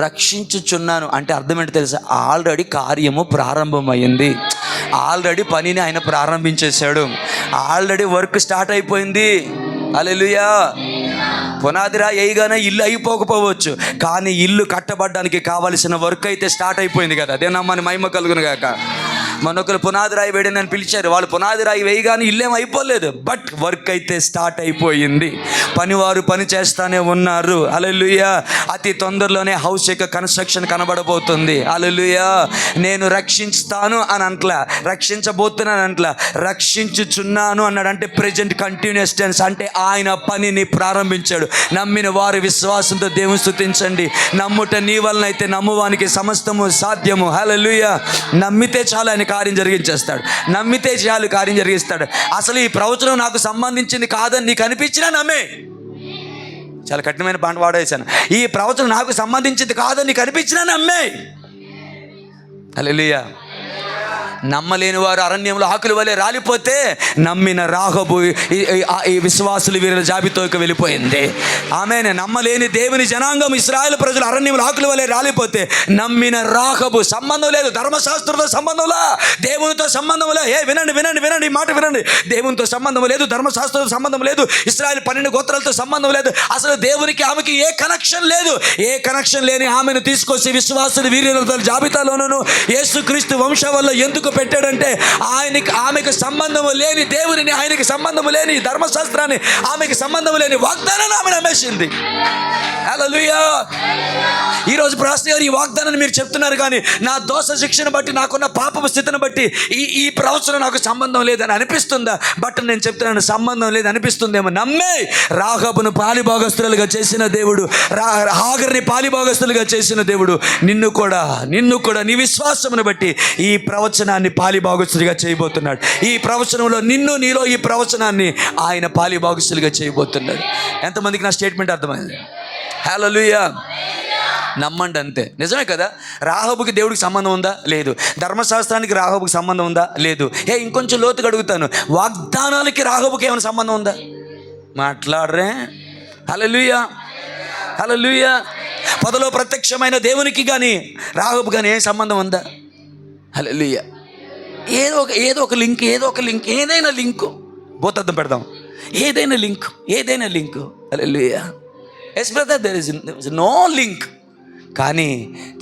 రక్షించుచున్నాను అంటే అర్థం ఏంటో తెలుసా? ఆల్రెడీ కార్యము ప్రారంభమైంది, ఆల్రెడీ పనిని ఆయన ప్రారంభించేశాడు, ఆల్రెడీ వర్క్ స్టార్ట్ అయిపోయింది. హల్లెలూయా. పునాది రాయి వేయగానే ఇల్లు అయిపోకపోవచ్చు, కానీ ఇల్లు కట్టబడ్డానికి కావలసిన వర్క్ అయితే స్టార్ట్ అయిపోయింది కదా. అదే నమ్మని మహిమ కలుగును గాక. మనొకరు పునాది రాయి వేయడం అని పిలిచారు, వాళ్ళు పునాది రాయి వేయగానే ఇల్లేం అయిపోలేదు, బట్ వర్క్ అయితే స్టార్ట్ అయిపోయింది. పనివారు పని చేస్తానే ఉన్నారు. హల్లెలూయా. అతి తొందరలోనే హౌస్ యొక్క కన్స్ట్రక్షన్ కనబడబోతుంది. హల్లెలూయా. నేను రక్షిస్తాను అని అంట్లా, రక్షించబోతున్నాను అంట్లా, రక్షించుచున్నాను అన్నాడు. అంటే ప్రెజెంట్ కంటిన్యూస్ టెన్స్, అంటే ఆయన పనిని ప్రారంభించాడు. నమ్మిన వారి విశ్వాసంతో దేవుని స్తుతించండి. నమ్ముట నీ వలన అయితే నమ్మువానికి సమస్తము సాధ్యము. హల్లెలూయా. నమ్మితే చాలు ఆయన కార్యం జరిగించేస్తాడు, నమ్మితే చాలు కార్యం జరిగిస్తాడు. అసలు ఈ ప్రవచనం నాకు సంబంధించింది కాదని నీకు అనిపించినా నమ్మే. చాలా కఠినమైన పాట వాడేశాను. ఈ ప్రవచనం నాకు సంబంధించింది కాదని నీకు అనిపించినా నమ్మే. హల్లెలూయా. నమ్మలేని వారు అరణ్యంలో ఆకుల వలె రాలిపోతే, నమ్మిన రాహబు ఈ విశ్వాసులు వీరుల జాబితాకి వెళ్ళిపోయింది. ఆమెను నమ్మలేని దేవుని జనాంగం ఇశ్రాయేలు ప్రజలు అరణ్యంలో ఆకుల వలె రాలిపోతే, నమ్మిన రాహబు, సంబంధం లేదు ధర్మశాస్త్రంతో సంబంధంలా, దేవునితో సంబంధంలా. వినండి ఈ మాట వినండి. దేవునితో సంబంధం లేదు, ధర్మశాస్త్రంతో సంబంధం లేదు, ఇశ్రాయేలు 12 గోత్రాలతో సంబంధం లేదు, అసలు దేవునికి ఆమెకి ఏ కనెక్షన్ లేదు. ఏ కనెక్షన్ లేని ఆమెను తీసుకొచ్చి విశ్వాసులు వీరుల జాబితాలోనూ యేసుక్రీస్తు వంశం వల్ల ఎందుకు పెట్టాడంటే, ఆమెకు సంబంధము లేని దేవుని, ఆయనకి సంబంధము లేని ధర్మశాస్త్రాన్ని, ఆమెకి సంబంధం లేని వాగ్దానాన్ని ఆమె నమ్మేసింది. హల్లెలూయా. ఈరోజు ప్రాస్టర్ గారు ఈ వాగ్దానాన్ని మీరు చెప్తున్నారు, కానీ నా దోష శిక్షను బట్టి, నాకున్న పాపపు స్థితిని బట్టి ఈ ప్రవచనం నాకు సంబంధం లేదని అనిపిస్తుందా? బట్ నేను చెప్తున్నాను, సంబంధం లేదు అనిపిస్తుందేమో. నమ్మే రాహబును పాలిభాగస్తులుగా చేసిన దేవుడు, హాగర్ని పాలిభాగస్తులుగా చేసిన దేవుడు నిన్ను కూడా నీ విశ్వాసమును బట్టి ఈ ప్రవచనాన్ని ప్రవచనాన్ని పాలిభాగస్తుడిగా చేయబోతున్నాడు. ఈ ప్రవచనంలో నిన్ను, నీలో ఈ ప్రవచనాన్ని ఆయన పాలిభాగస్తుడిగా చేయబోతున్నాడు. ఎంతమందికి నా స్టేట్మెంట్ అర్థమైంది? హల్లెలూయా. నమ్మండి అంతే. నిజమే కదా. రాహాబుకి దేవుడికి సంబంధం ఉందా? లేదు. ధర్మశాస్త్రానికి రాహాబుకి సంబంధం ఉందా? లేదు. ఇంకొంచెం లోతుగా అడుగుతాను, వాగ్దానాలకి రాహాబుకి ఏమైనా సంబంధం ఉందా? మాట్లాడరే. హల్లెలూయా, హల్లెలూయా. పొదలో ప్రత్యక్షమైన దేవునికి కానీ రాహాబు కానీ ఏం సంబంధం ఉందా? హల్లెలూయా. ఏదో ఒక లింక్, ఏదైనా లింకు భూతద్దం పెడదాం. ఏదైనా link. Hallelujah. Yes brother, there is no link. కానీ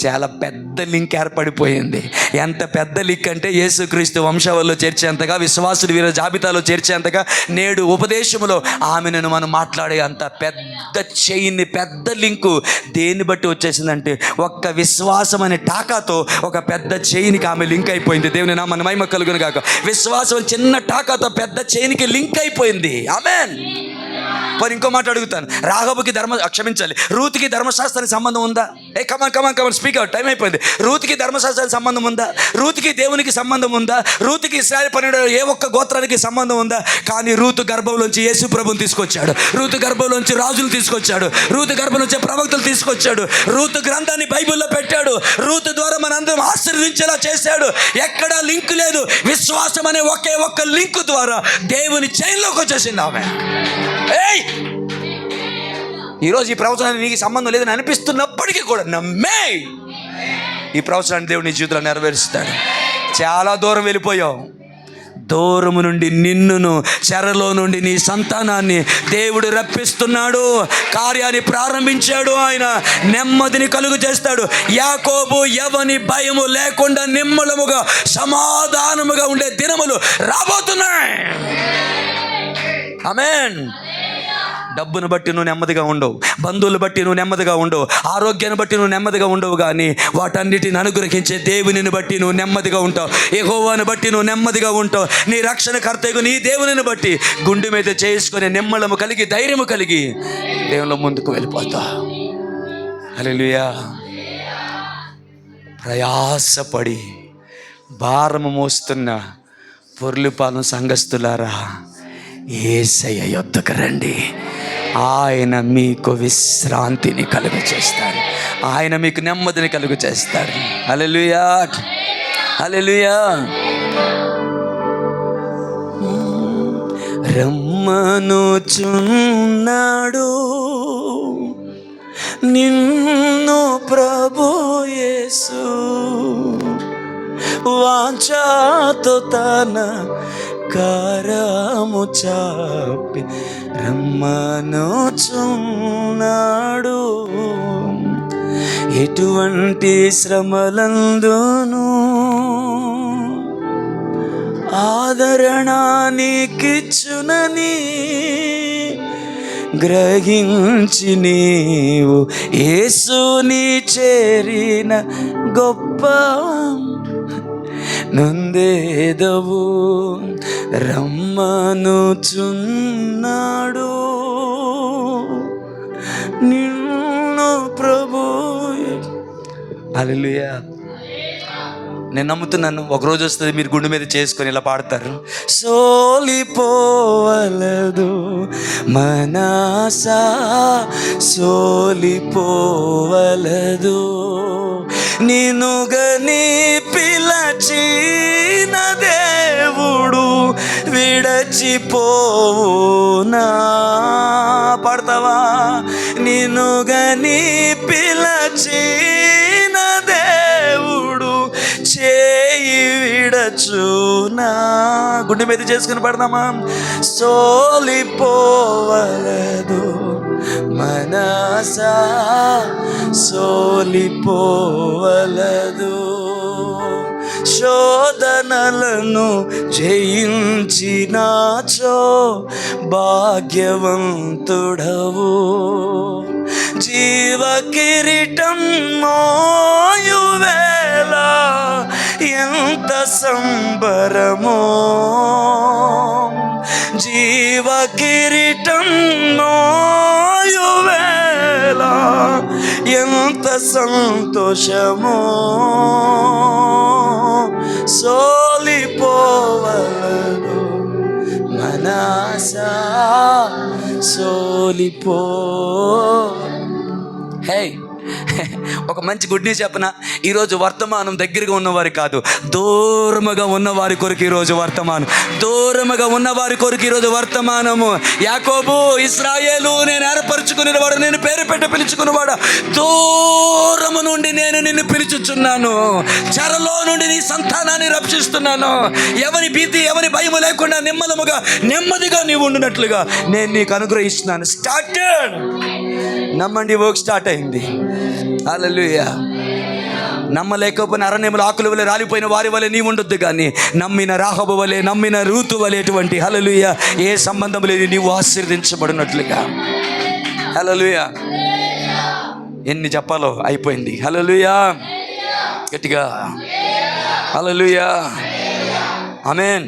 చాలా పెద్ద లింక్ ఏర్పడిపోయింది. ఎంత పెద్ద లింక్ అంటే యేసుక్రీస్తు వంశావళిలో చేర్చేంతగా, విశ్వాసుడి వీర జాబితాలో చేర్చేంతగా, నేడు ఉపదేశంలో ఆమెను మనం మాట్లాడే అంత పెద్ద చైన్, పెద్ద లింకు దేన్ని బట్టి వచ్చేసిందంటే ఒక్క విశ్వాసం అనే టాకాతో ఒక పెద్ద చైన్కి ఆమె లింక్ అయిపోయింది. దేవుని నామమున మహిమ కలుగును గాక. విశ్వాసం చిన్న టాకాతో పెద్ద చైన్కి లింక్ అయిపోయింది. ఆమేన్. మరి ఇంకో మాట అడుగుతాను, రాహాబుకి రూతుకి ధర్మశాస్త్రానికి సంబంధం ఉందా? కమాన్ స్పీక్ అవుట్, టైం అయిపోయింది. రూతుకి ధర్మశాస్త్రానికి సంబంధం ఉందా? రూతుకి దేవునికి సంబంధం ఉందా? రూతుకి ఇశ్రాయేలు 12 ఏ ఒక్క గోత్రానికి సంబంధం ఉందా? కానీ రూతు గర్భంలోంచి యేసు ప్రభువుని తీసుకొచ్చాడు. రూతు గర్భంలోంచి రాజులు తీసుకొచ్చాడు. రూతు గర్భం నుంచి ప్రవక్తలు తీసుకొచ్చాడు. రూతు గ్రంథాన్ని బైబిల్లో పెట్టాడు. రూతు ద్వారా మనందరం ఆశీర్వదించేలా చేశాడు. ఎక్కడా లింక్ లేదు. విశ్వాసం అనే ఒకే ఒక్క లింక్ ద్వారా దేవుని చైన్లోకి వచ్చేసింది ఆమె. ఈరోజు ఈ ప్రవచనానికి నీకు సంబంధం లేదని అనిపిస్తున్నప్పటికీ కూడా నమ్మే ఈ ప్రవచనాన్ని దేవుని జీవితంలో నెరవేరుస్తాడు. చాలా దూరం వెళ్ళిపోయావు. దూరము నుండి నిన్నును, చెరలో నుండి నీ సంతానాన్ని దేవుడు రప్పిస్తున్నాడు. కార్యాన్ని ప్రారంభించాడు. ఆయన నెమ్మదిని కలుగు చేస్తాడు. యాకోబు ఎవని భయము లేకుండా నిమ్మలముగా సమాధానముగా ఉండే దినములు రాబోతున్నాయి. ఆమేన్. డబ్బును బట్టి నువ్వు నెమ్మదిగా ఉండవు, బంధువులు బట్టి నువ్వు నెమ్మదిగా ఉండవు, ఆరోగ్యాన్ని బట్టి నువ్వు నెమ్మదిగా ఉండవు. కానీ వాటన్నిటిని అనుగ్రహించే దేవునిని బట్టి నువ్వు నెమ్మదిగా ఉంటావు. యెహోవాను బట్టి నువ్వు నెమ్మదిగా ఉంటావు. నీ రక్షణకర్తకు నీ దేవునిని బట్టి గుండె మీద చేసుకునే నిమ్మలము కలిగి, ధైర్యము కలిగి దేవునిలో ముందుకు వెళ్ళిపోతావు. హల్లెలూయా. ప్రయాసపడి భారము మోస్తున్న పొర్లుపాలెం సంఘస్థులారా, యేసయ్య యొద్దకు రండి. ఆయన మీకు విశ్రాంతిని కలుగు చేస్తాడు. ఆయన మీకు నెమ్మదిని కలుగు చేస్తాడు. హల్లెలూయా, హల్లెలూయా. రమ్మనుచున్నాడు నిన్ను ప్రభు యేసు, వాంఛతో తన కరము చాపి రమ్మనుచున్నాడు. ఎటువంటి శ్రమలందును ఆదరణ నీకిచ్చునని గ్రహించి నీవు యేసుని చేరిన గొప్ప నొందేదవు. రమ్మనుచున్నాడు నిన్ను ప్రభు. హల్లెలూయా. నేను నమ్ముతున్నాను ఒకరోజు వస్తుంది మీరు గుండె మీద చేసుకొని ఇలా పాడతారు. సోలిపోవలదు మనసా, సోలిపోవలదు, నిన్నుగని పిలచిన దేవుడు విడచిపోవునా. పాడతావా? నిన్నుగని పిలచిన దేవుడు చేయి విడచునా. గుండె మీద చేసుకుని పడదామా? సోలిపోవలదు మనసా, సోలిపోవలదు, శోధనలను జయించినాచో భాగ్యవంతుడవు. జీవ కిరీటం మోయువేళ ఎంత సంబరమో, జీవ కిరీటం మోయువేళ ఎంత సంతోషమో. సోలిపో. హే, ఒక మంచి గుడ్ న్యూస్ చెప్పనా? ఈరోజు వర్తమానం దగ్గరగా ఉన్నవారి కాదు, దూరముగా ఉన్నవారి కొరకు ఈరోజు వర్తమానం. దూరముగా ఉన్నవారి కొరకు ఈరోజు వర్తమానము. యాకోబు, ఇశ్రాయేలు, నేను ఏర్పరచుకునేవాడు, నేను పేరు పెట్టి పిలుచుకునేవాడు, దూరము నుండి నేను నిన్ను పిలుచుచున్నాను, చెరలో నుండి నీ సంతానాన్ని రక్షిస్తున్నాను. ఎవరి భీతి, ఎవరి భయము లేకుండా నెమ్మదిగా నీవు ఉండినట్లుగా నేను నీకు అనుగ్రహిస్తున్నాను. స్టార్టెడ్. నమ్మండి, వర్క్ స్టార్ట్ అయింది. హల్లెలూయా. నమ్మలేకపోయిన అరణ్యముల ఆకుల వలె రాలిపోయిన వారి వలె నీవు ఉండొద్దు, కానీ నమ్మిన రాహబు వలె, నమ్మిన రూతు వలెటువంటి, హల్లెలూయా, ఏ సంబంధం లేదు, నీవు ఆశీర్వదించబడినట్లుగా. హల్లెలూయా. ఎన్ని చెప్పాలో అయిపోయింది. హల్లెలూయా. గట్టిగా హల్లెలూయా. ఆమేన్.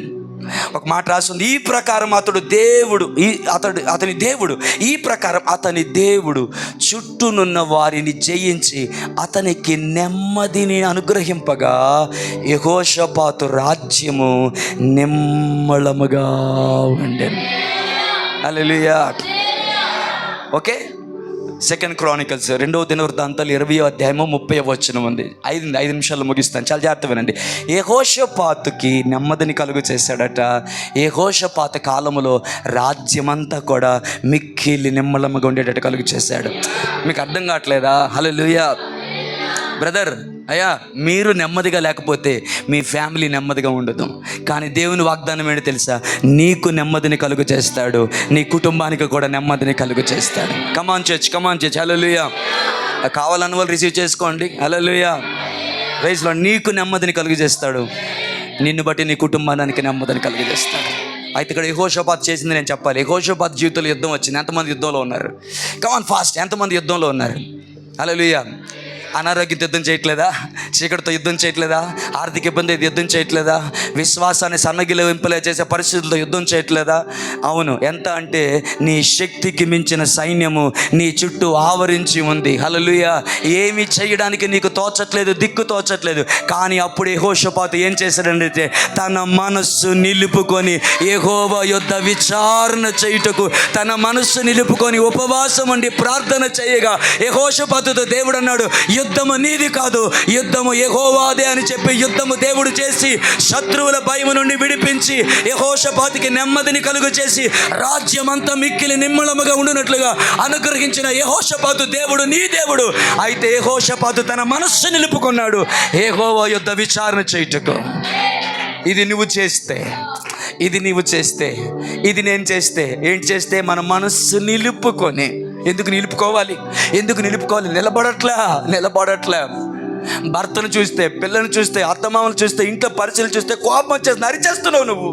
ఒక మాట రాస్తుంది, ఈ ప్రకారం అతని దేవుడు ఈ ప్రకారం అతని దేవుడు చుట్టూనున్న వారిని జయించి అతనికి నెమ్మదిని అనుగ్రహింపగా యెహోషాపాతు రాజ్యము నిమ్మళముగా ఉండెను. హల్లెలూయా. ఓకే, 2 Chronicles 2వ దినవృత్తాంతాలు 20వ అధ్యాయము 30వ వచనం ఉంది. 5 నిమిషాలు ముగిస్తాను, చాలా జాగ్రత్త వినండి. యెహోషాపాతుకి నెమ్మదిని కలుగు చేశాడట. యెహోషాపాతు కాలములో రాజ్యమంతా కూడా మిక్కిలి నిమ్మలముగా ఉండేటట్టు కలుగు చేశాడు. మీకు అర్థం కావట్లేదా? హల్లెలూయా. బ్రదర్, అయ్యా, మీరు నెమ్మదిగా లేకపోతే మీ ఫ్యామిలీ నెమ్మదిగా ఉండదు. కానీ దేవుని వాగ్దానం ఏంటి తెలుసా? నీకు నెమ్మదిని కలుగు చేస్తాడు, నీ కుటుంబానికి కూడా నెమ్మదిని కలుగు చేస్తాడు. కమాన్ చర్చ్, కమాన్ చర్చ్. హల్లెలూయా. కావాలని వాళ్ళు రిసీవ్ చేసుకోండి. హల్లెలూయా. ప్రైజ్లో నీకు నెమ్మదిని కలుగు చేస్తాడు, నిన్ను బట్టి నీ కుటుంబానికి నెమ్మదిని కలుగు చేస్తాడు. అయితే ఇక్కడ యెహోషాపాతు చేసింది నేను చెప్పాలి. యెహోషాపాతు జీవితంలో యుద్ధం వచ్చింది. ఎంతమంది యుద్ధంలో ఉన్నారు? Come on fast. ఎంతమంది యుద్ధంలో ఉన్నారు? హల్లెలూయా. అనారోగ్యంతో యుద్ధం చేయట్లేదా? చీకటితో యుద్ధం చేయట్లేదా? ఆర్థిక ఇబ్బంది యుద్ధం చేయట్లేదా? విశ్వాసాన్ని సన్నగిలింపలే చేసే పరిస్థితుల్లో యుద్ధం చేయట్లేదా? అవును. ఎంత అంటే నీ శక్తికి మించిన సైన్యము నీ చుట్టూ ఆవరించి ఉంది. హల్లెలూయా. ఏమి చేయడానికి నీకు తోచట్లేదు, దిక్కు తోచట్లేదు. కానీ అప్పుడు యెహోషాపాతు ఏం చేశాడంటే తన మనస్సు నిలుపుకొని యెహోవా యొద్ద విచారణ చేయుటకు తన మనస్సు నిలుపుకొని ఉపవాసం ఉండి ప్రార్థన చేయగా యెహోషాపాతుతో దేవుడు అన్నాడు, యుద్ధము నీది కాదు, యుద్ధము యెహోవాదే అని చెప్పి యుద్ధము దేవుడు చేసి శత్రువుల భయము నుండి విడిపించి యెహోషాపాతుకి నెమ్మదిని కలుగు చేసి రాజ్యమంతా మిక్కిలి నిమ్మళముగా ఉండునట్లుగా అనుగ్రహించిన యెహోషాపాతు దేవుడు నీ దేవుడు. అయితే యెహోషాపాతు తన మనస్సు నిలుపుకున్నాడు యెహోవా యొద్ద విచారణ చేయుటకు. ఇది నువ్వు చేస్తే, ఇది నీవు చేస్తే, ఇది నేను చేస్తే, ఏంటి చేస్తే? మన మనస్సు నిలుపుకొని. ఎందుకు నిలుపుకోవాలి? నిలబడట్లే. భర్తను చూస్తే, పిల్లని చూస్తే, అత్తమామలు చూస్తే, ఇంట్లో పరిచయలు చూస్తే కోపం వచ్చేసి అరిచేస్తున్నావు. నువ్వు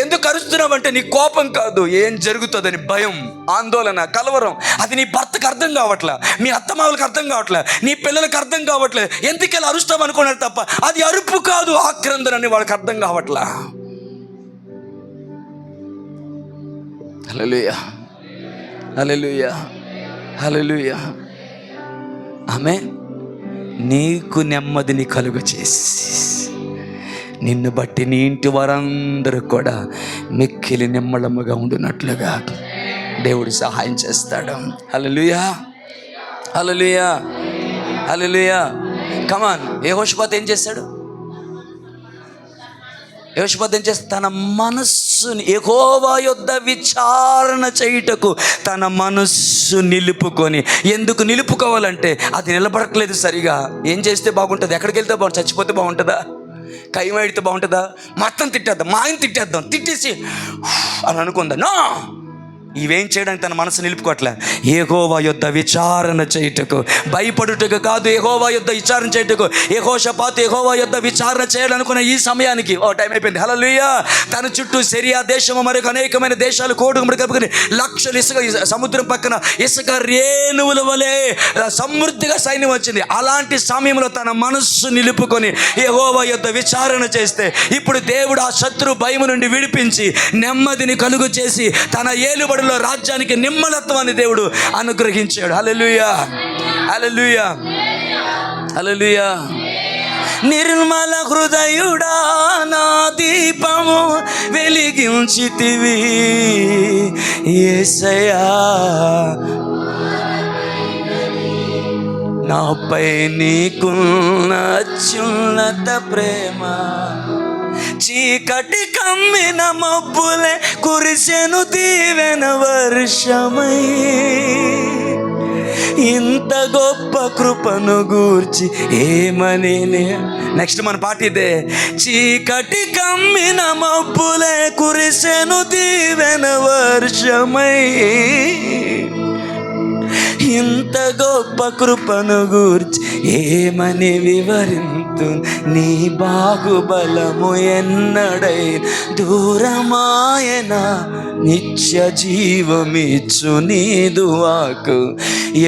ఎందుకు అరుస్తున్నావు అంటే నీ కోపం కాదు, ఏం జరుగుతుందని భయం, ఆందోళన, కలవరం. అది నీ భర్తకు అర్థం కావట్లే, మీ అత్తమామలకు అర్థం కావట్లే, నీ పిల్లలకు అర్థం కావట్లేదు. ఎందుకు ఇలా అరుస్తావు అనుకున్నారు తప్ప అది అరుపు కాదు, ఆక్రందన అని వాళ్ళకి అర్థం కావట్లా. హల్లెలూయా. హల్లెలూయా. హల్లెలూయా. ఆమేన్. నీకు నెమ్మదిని కలుగు చేసి నిన్ను బట్టి నీ ఇంటి వారందరూ కూడా మిక్కిలి నిమ్మళముగా ఉండునట్లుగా దేవుడు సహాయం చేస్తాడు. హల్లెలూయా. హల్లెలూయా. హల్లెలూయా. కమాన్. యెహోషాపాతు ఏం చేశాడు? యెహోషాపాతు ఏం చేస్తాడు? తన మనస్సుని యెహోవా యొద్ద విచారణ చేయుటకు తన మనస్సు నిలుపుకొని. ఎందుకు నిలుపుకోవాలంటే అది నిలబడట్లేదు సరిగా. ఏం చేస్తే బాగుంటుంది? ఎక్కడికి వెళ్తే బాగుంటుంది? చచ్చిపోతే బాగుంటుందా? కైమాడితే బాగుంటుందా? మొత్తం తిట్టేద్దాం, మా ఆయన తిట్టేద్దాం, తిట్టేసి అని అనుకుందా? నో, ఇవేం చేయడానికి తన మనసు నిలుపుకోవట్లే. యెహోవా యొద్ద విచారణ చేయుటకు, భయపడుటకు కాదు, యెహోవా యొద్ద విచారణ చేయుటకు. యెహోషాపాతు యెహోవా యొద్ద విచారణ చేయాలనుకున్న ఈ సమయానికి టైం అయిపోయింది. హల్లెలూయా. తన చుట్టూ సిరియా దేశము మరియు అనేకమైన దేశాలు కోడుగుమ్మడి కలుపుకొని లక్షలు ఇసుక, సముద్రం పక్కన ఇసుక రేణువుల వలె సమృద్ధిగా సైన్యం వచ్చింది. అలాంటి సమయంలో తన మనస్సు నిలుపుకొని యెహోవా యొద్ద విచారణ చేస్తే ఇప్పుడు దేవుడు ఆ శత్రు భయము నుండి విడిపించి నెమ్మదిని కలుగు చేసి తన ఏలుబడి రాజ్యానికి నిమ్మలత్వాన్ని దేవుడు అనుగ్రహించాడు. హల్లెలూయా. హల్లెలూయా. హల్లెలూయా. నిర్మల హృదయుడా నా దీపము వెలిగించితివి యేసయ్యా. నాపై నీకున్న అత్యున్నత ప్రేమ చీకటి కమ్మిన మబ్బులే కురిసెను దీవెన వర్షమై. ఇంత గొప్ప కృపను గూర్చి ఏమని. నెక్స్ట్ మన పాట ఇదే. చీకటి కమ్మిన మబ్బులే కురిసెను దీవెన వర్షమై. ఇంత గొప్ప కృపను గూర్చి ఏమని వివరింతు. నీ బాహుబలము ఎన్నడై దూరమాయన. నిత్య జీవమిచ్చు నీదు వాకు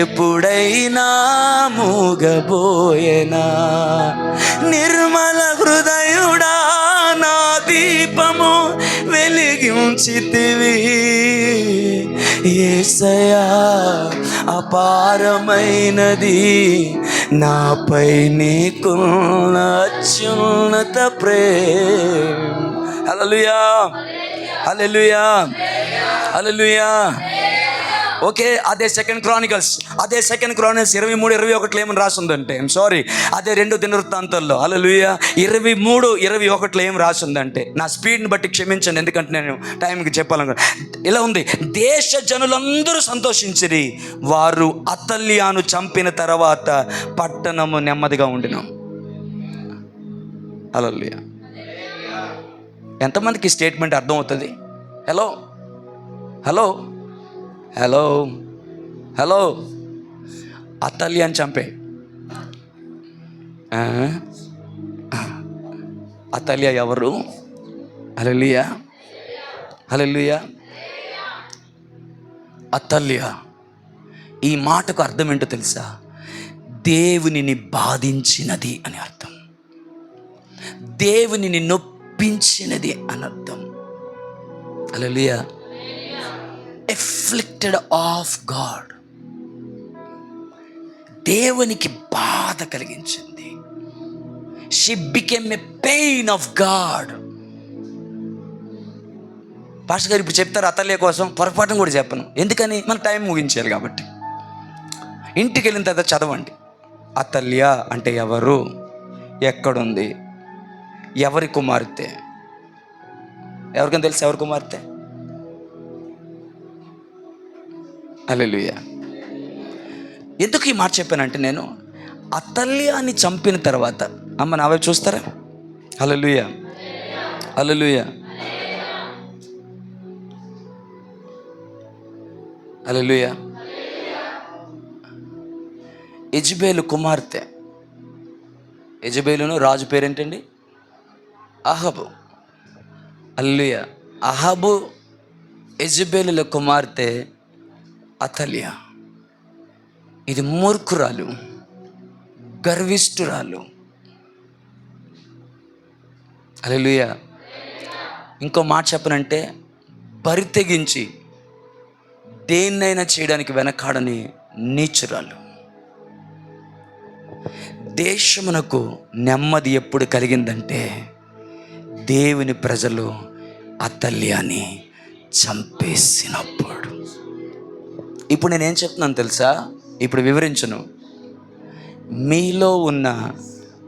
ఎప్పుడైనా మూగబోయేనా. నిర్మల హృదయుడా నా దీపము వెలిగించితివి యేసయ్యా. అపారమైనది నాపై నీకున్న అత్యున్నత ప్రేమ. హల్లెలూయా, హల్లెలూయా, హల్లెలూయా. ఓకే, అదే సెకండ్ క్రానికల్స్ 23:21 ఏమని రాసిందంటే, ఐమ్ సారీ, అదే 2 దినవృత్తాంతాల్లో హల్లెలూయా 23:21 ఏం రాసిందంటే, నా స్పీడ్ని బట్టి క్షమించండి, ఎందుకంటే నేను టైంకి చెప్పాలను. ఇలా ఉంది. దేశ జనులందరూ సంతోషించిరి, వారు అతల్యాను చంపిన తర్వాత పట్టణము నెమ్మదిగా ఉండినాం. హల్లెలూయా. ఎంతమందికి స్టేట్మెంట్ అర్థమవుతుంది? హలో హలో హలో హలో అతల్యాన్ని చంపే అతల్య ఎవరు? హల్లెలూయా, హల్లెలూయా. అతల్య, ఈ మాటకు అర్థం ఏంటో తెలుసా? దేవునిని బాధించినది అని అర్థం. దేవునిని నొప్పించినది అని అర్థం. హల్లెలూయా. ఎఫ్లిక్టెడ్ ఆఫ్ గాడ్, దేవునికి బాధ కలిగించింది. She became a pain of God. Pastor గారు ఇప్పుడు చెప్తారు అతల్య కోసం, పొరపాటును కూడా చెప్పను, ఎందుకని మన టైం ముగించాలి కాబట్టి. ఇంటికి వెళ్ళిన తర్వాత చదవండి. అతల్య అంటే ఎవరు, ఎక్కడుంది, ఎవరి కుమార్తె? ఎవరికైనా తెలుసు ఎవరి కుమార్తె? హల్లెలూయా. ఎందుకు ఈ మాట చెప్పానంటే, నేను అతల్యాని చంపిన తర్వాత, అమ్మ నా వైపు చూస్తారా? హల్లెలూయా, హల్లెలూయా, హల్లెలూయా. యెజబేలు కుమార్తె. యెజబేలును రాజు పేరేంటండి? అహాబు. హల్లెలూయా. అహాబు యెజబేలుల కుమార్తె అతల్య. ఇది మూర్ఖురాలు, గర్విష్ఠురాలు. హల్లెలూయా. ఇంకో మాట చెప్పనంటే, బరి తెగించి దేన్నైనా చేయడానికి వెనకాడని నీచురాలు. దేశమునకు నెమ్మది ఎప్పుడు కలిగిందంటే, దేవుని ప్రజలు అతల్యాని చంపేసినప్పుడు. ఇప్పుడు నేనేం చెప్తున్నాను తెలుసా? ఇప్పుడు వివరించను. మీలో ఉన్న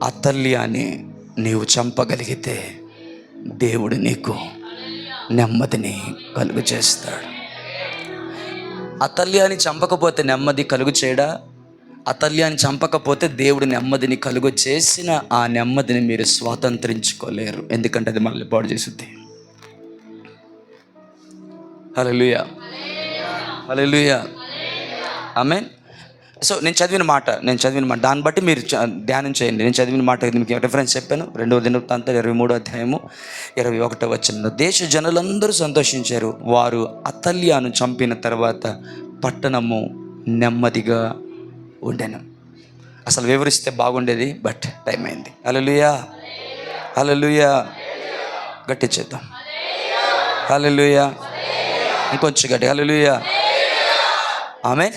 అతల్యాని నీవు చంపగలిగితే దేవుడు నీకు నెమ్మదిని కలుగు చేస్తాడు. అతల్యాని చంపకపోతే నెమ్మది కలుగు చేయడా? అతల్యాన్ని చంపకపోతే దేవుడు నెమ్మదిని కలుగు చేసిన ఆ నెమ్మదిని మీరు స్వాతంత్రించుకోలేరు, ఎందుకంటే అది మళ్ళీ పాడు చేస్తుంది. హల్లెలూయా, హల్లెలూయా, ఆమేన్. సో నేను చదివిన మాట దాన్ని బట్టి మీరు ధ్యానం చేయండి. నేను చదివిన మాట మీకు రిఫరెన్స్ చెప్పాను. 2వ దినవృత్తాంతాలు 23:21. దేశ జనులందరూ సంతోషించారు, వారు అతల్యాను చంపిన తర్వాత పట్టణము నెమ్మదిగా ఉండెను. అసలు వివరిస్తే బాగుండేది, బట్ టైం అయింది. హల్లెలూయా, హల్లెలూయా. గట్టి చేద్దాం. హల్లెలూయా. ఇంకొంచెం గట్టి. హల్లెలూయా, ఆమేన్.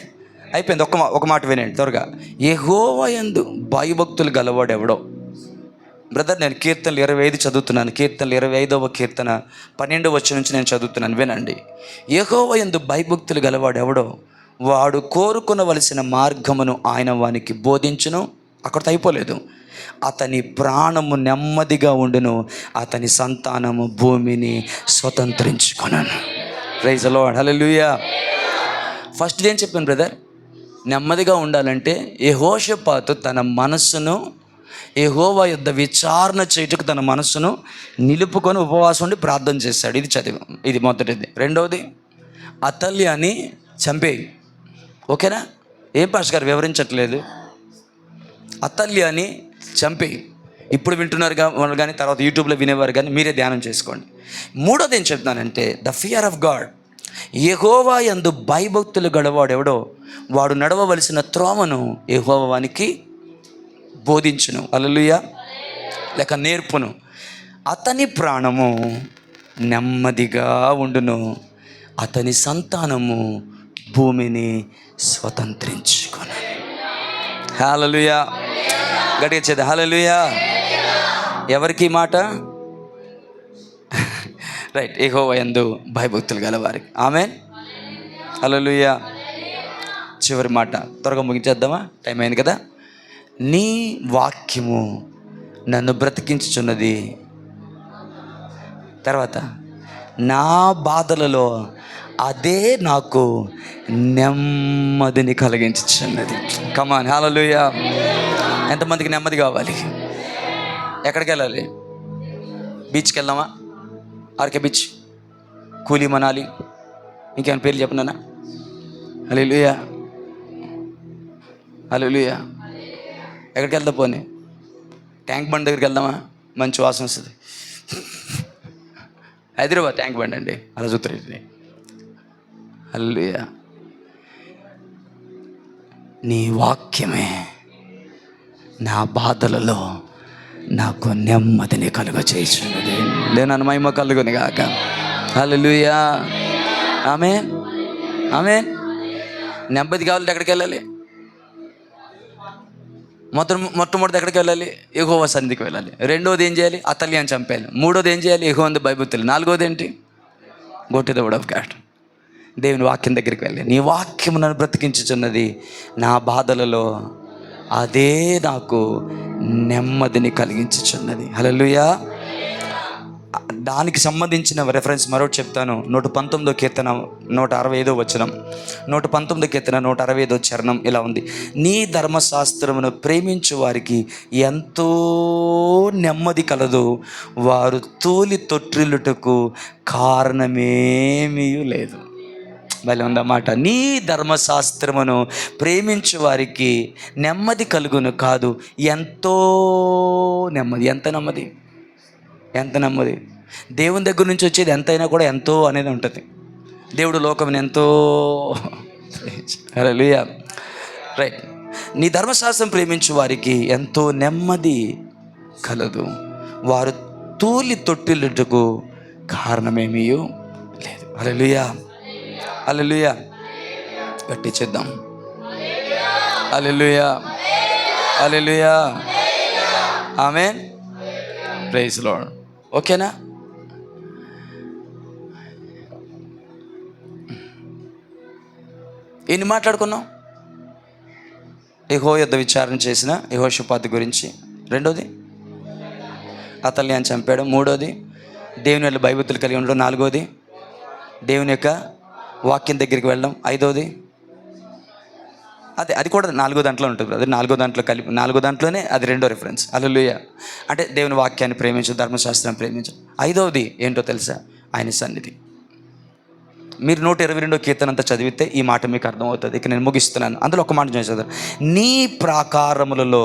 అయిపోయింది. ఒక మాట వినండి త్వరగా. యెహోవా యందు భయభక్తులు గలవాడు ఎవడో బ్రదర్, నేను కీర్తనలు 25 చదువుతున్నాను. కీర్తనలు 25వ కీర్తన 12వ వచనం నుంచి నేను చదువుతున్నాను, వినండి. యెహోవా యందు భయభక్తులు గలవాడు ఎవడో వాడు కోరుకొనవలసిన మార్గమును ఆయన వానికి బోధించును. అక్కడితో అయిపోలేదు. అతని ప్రాణము నెమ్మదిగా ఉండును, అతని సంతానము భూమిని స్వతంత్రించుకొనును. Praise the Lord, hallelujah. First ఏం చెప్పాను బ్రదర్? నెమ్మదిగా ఉండాలంటే యెహోషాపాతు తన మనస్సును యెహోవా యొద్ద విచారణ చేయుటకు తన మనస్సును నిలుపుకొని ఉపవాసం ఉండి ప్రార్థన చేశాడు. ఇది చదివాం, ఇది మొదటిది. రెండవది, అతల్యాని చంపేయి. ఓకేనా? ఏం పాస్టర్ గారు వివరించట్లేదు? అతల్యాని చంపేయి. ఇప్పుడు వింటున్నారు కానీ తర్వాత యూట్యూబ్లో వినేవారు కానీ మీరే ధ్యానం చేసుకోండి. మూడోది ఏం చెప్తున్నానంటే ద ఫియర్ ఆఫ్ గాడ్. యెహోవా యందు భయభక్తులు గలవాడు ఎవడో వాడు నడవవలసిన త్రోవను యెహోవా వానికి బోధించును, హల్లెలూయా, లేక నేర్పును. అతని ప్రాణము నెమ్మదిగా ఉండును, అతని సంతానము భూమిని స్వతంత్రించుకొను. హల్లెలూయా, గట్టిగా చేద్దాం, హల్లెలూయా. ఎవరికి మాట? రైట్, యెహోవా యందు భయభక్తులు గలవారికి. ఆమేన్, హల్లెలూయా. చివరి మాట త్వరగా ముగించేద్దామా? టైం అయింది కదా. నీ వాక్యము నన్ను బ్రతికించుచున్నది. తర్వాత నా బాధలలో అదే నాకు నెమ్మదిని కలిగించుచున్నది. కమాన్, హల్లెలూయా. ఎంతమందికి నెమ్మది కావాలి? ఎక్కడికి వెళ్ళాలి? బీచ్కి వెళ్దామా? ఆర్కే బీచ్, కూలీ మనాలి, ఇంకేమైనా పేర్లు చెప్పనా? హల్లెలూయా, హల్లెలూయా. ఎక్కడికి వెళ్దా? పోనీ ట్యాంక్ బండ్ దగ్గరికి వెళ్దామా? మంచి వాసన వస్తుంది. హైదరాబాద్ ట్యాంక్ బండ్ అండి, అలా చూద్దరు. హల్లెలూయా. నీ వాక్యమే నా బాధలలో నాకు నెమ్మదిని కలుగచేయుచున్నది. నేను మహిమ కలుగుని గాక. హల్లెలూయా, ఆమేన్, ఆమేన్. నెమ్మది కావాలంటే ఎక్కడికి వెళ్ళాలి? మొట్టమొదటి ఎక్కడికి వెళ్ళాలి? యెహోవా సన్నిధికి వెళ్ళాలి. రెండోది ఏం చేయాలి? అతల్యాన్ని చంపేయాలి. మూడోది ఏం చేయాలి? యెహోవా యందు భయభక్తులు. నాలుగోది ఏంటి? Go to the word of God. దేవుని వాక్యం దగ్గరికి వెళ్ళి నీ వాక్యం నన్ను బ్రతికించుచున్నది, నా బాధలలో అదే నాకు నెమ్మదిని కలిగించుచున్నది. హల్లెలూయా. దానికి సంబంధించిన రెఫరెన్స్ మరొకటి చెప్తాను. 119వ కీర్తన 165వ వచనం, 119వ కీర్తన 165వ చరణం ఇలా ఉంది. నీ ధర్మశాస్త్రమును ప్రేమించు వారికి ఎంతో నెమ్మది కలదు, వారు తూలి తొట్టిల్లుటకు కారణమేమీ లేదు. భలే ఉందన్నమాట. నీ ధర్మశాస్త్రమును ప్రేమించు వారికి నెమ్మది కలుగును కాదు, ఎంతో నెమ్మది. ఎంత నెమ్మది? ఎంత నెమ్మది? దేవుని దగ్గర నుంచి వచ్చేది ఎంతైనా కూడా ఎంతో అనేది ఉంటుంది. దేవుడు లోకముని ఎంతో, హల్లెలూయా, రైట్. నీ ధర్మశాస్త్రం ప్రేమించు వారికి ఎంతో నెమ్మది కలదు, వారు తూలి తొట్టిల్లుటకు కారణమేమీ లేదు. హల్లెలూయా, హల్లెలూయా. గట్టి చేద్దాం, హల్లెలూయా, హల్లెలూయా, ఆమేన్, ప్రైజ్ లార్డ్. ఓకేనా? ఎన్ని మాట్లాడుకున్నాం? యెహోవా యొద్ద విచారణ చేసిన యెహోషాపాతు గురించి. రెండోది, అతల్యాన్ని చంపాడు. మూడోది, దేవుని వల్ల భయభక్తులు కలిగి ఉండడం. నాలుగోది, దేవుని యొక్క వాక్యం దగ్గరికి వెళ్ళడం. ఐదోది, అది కూడా 4వ దాంట్లో ఉంటుంది. అది 4వ దాంట్లో కలిపి 4వ దాంట్లోనే అది రెండో రిఫరెన్స్. హల్లెలూయా. అంటే దేవుని వాక్యాన్ని ప్రేమించు, ధర్మశాస్త్రాన్ని ప్రేమించు. ఐదవది ఏంటో తెలుసా? ఆయన సన్నిధి. మీరు 122వ కీర్తన అంతా చదివితే ఈ మాట మీకు అర్థమవుతుంది. ఇక నేను ముగిస్తున్నాను. అందులో ఒక మాట చదువు. నీ ప్రాకారములలో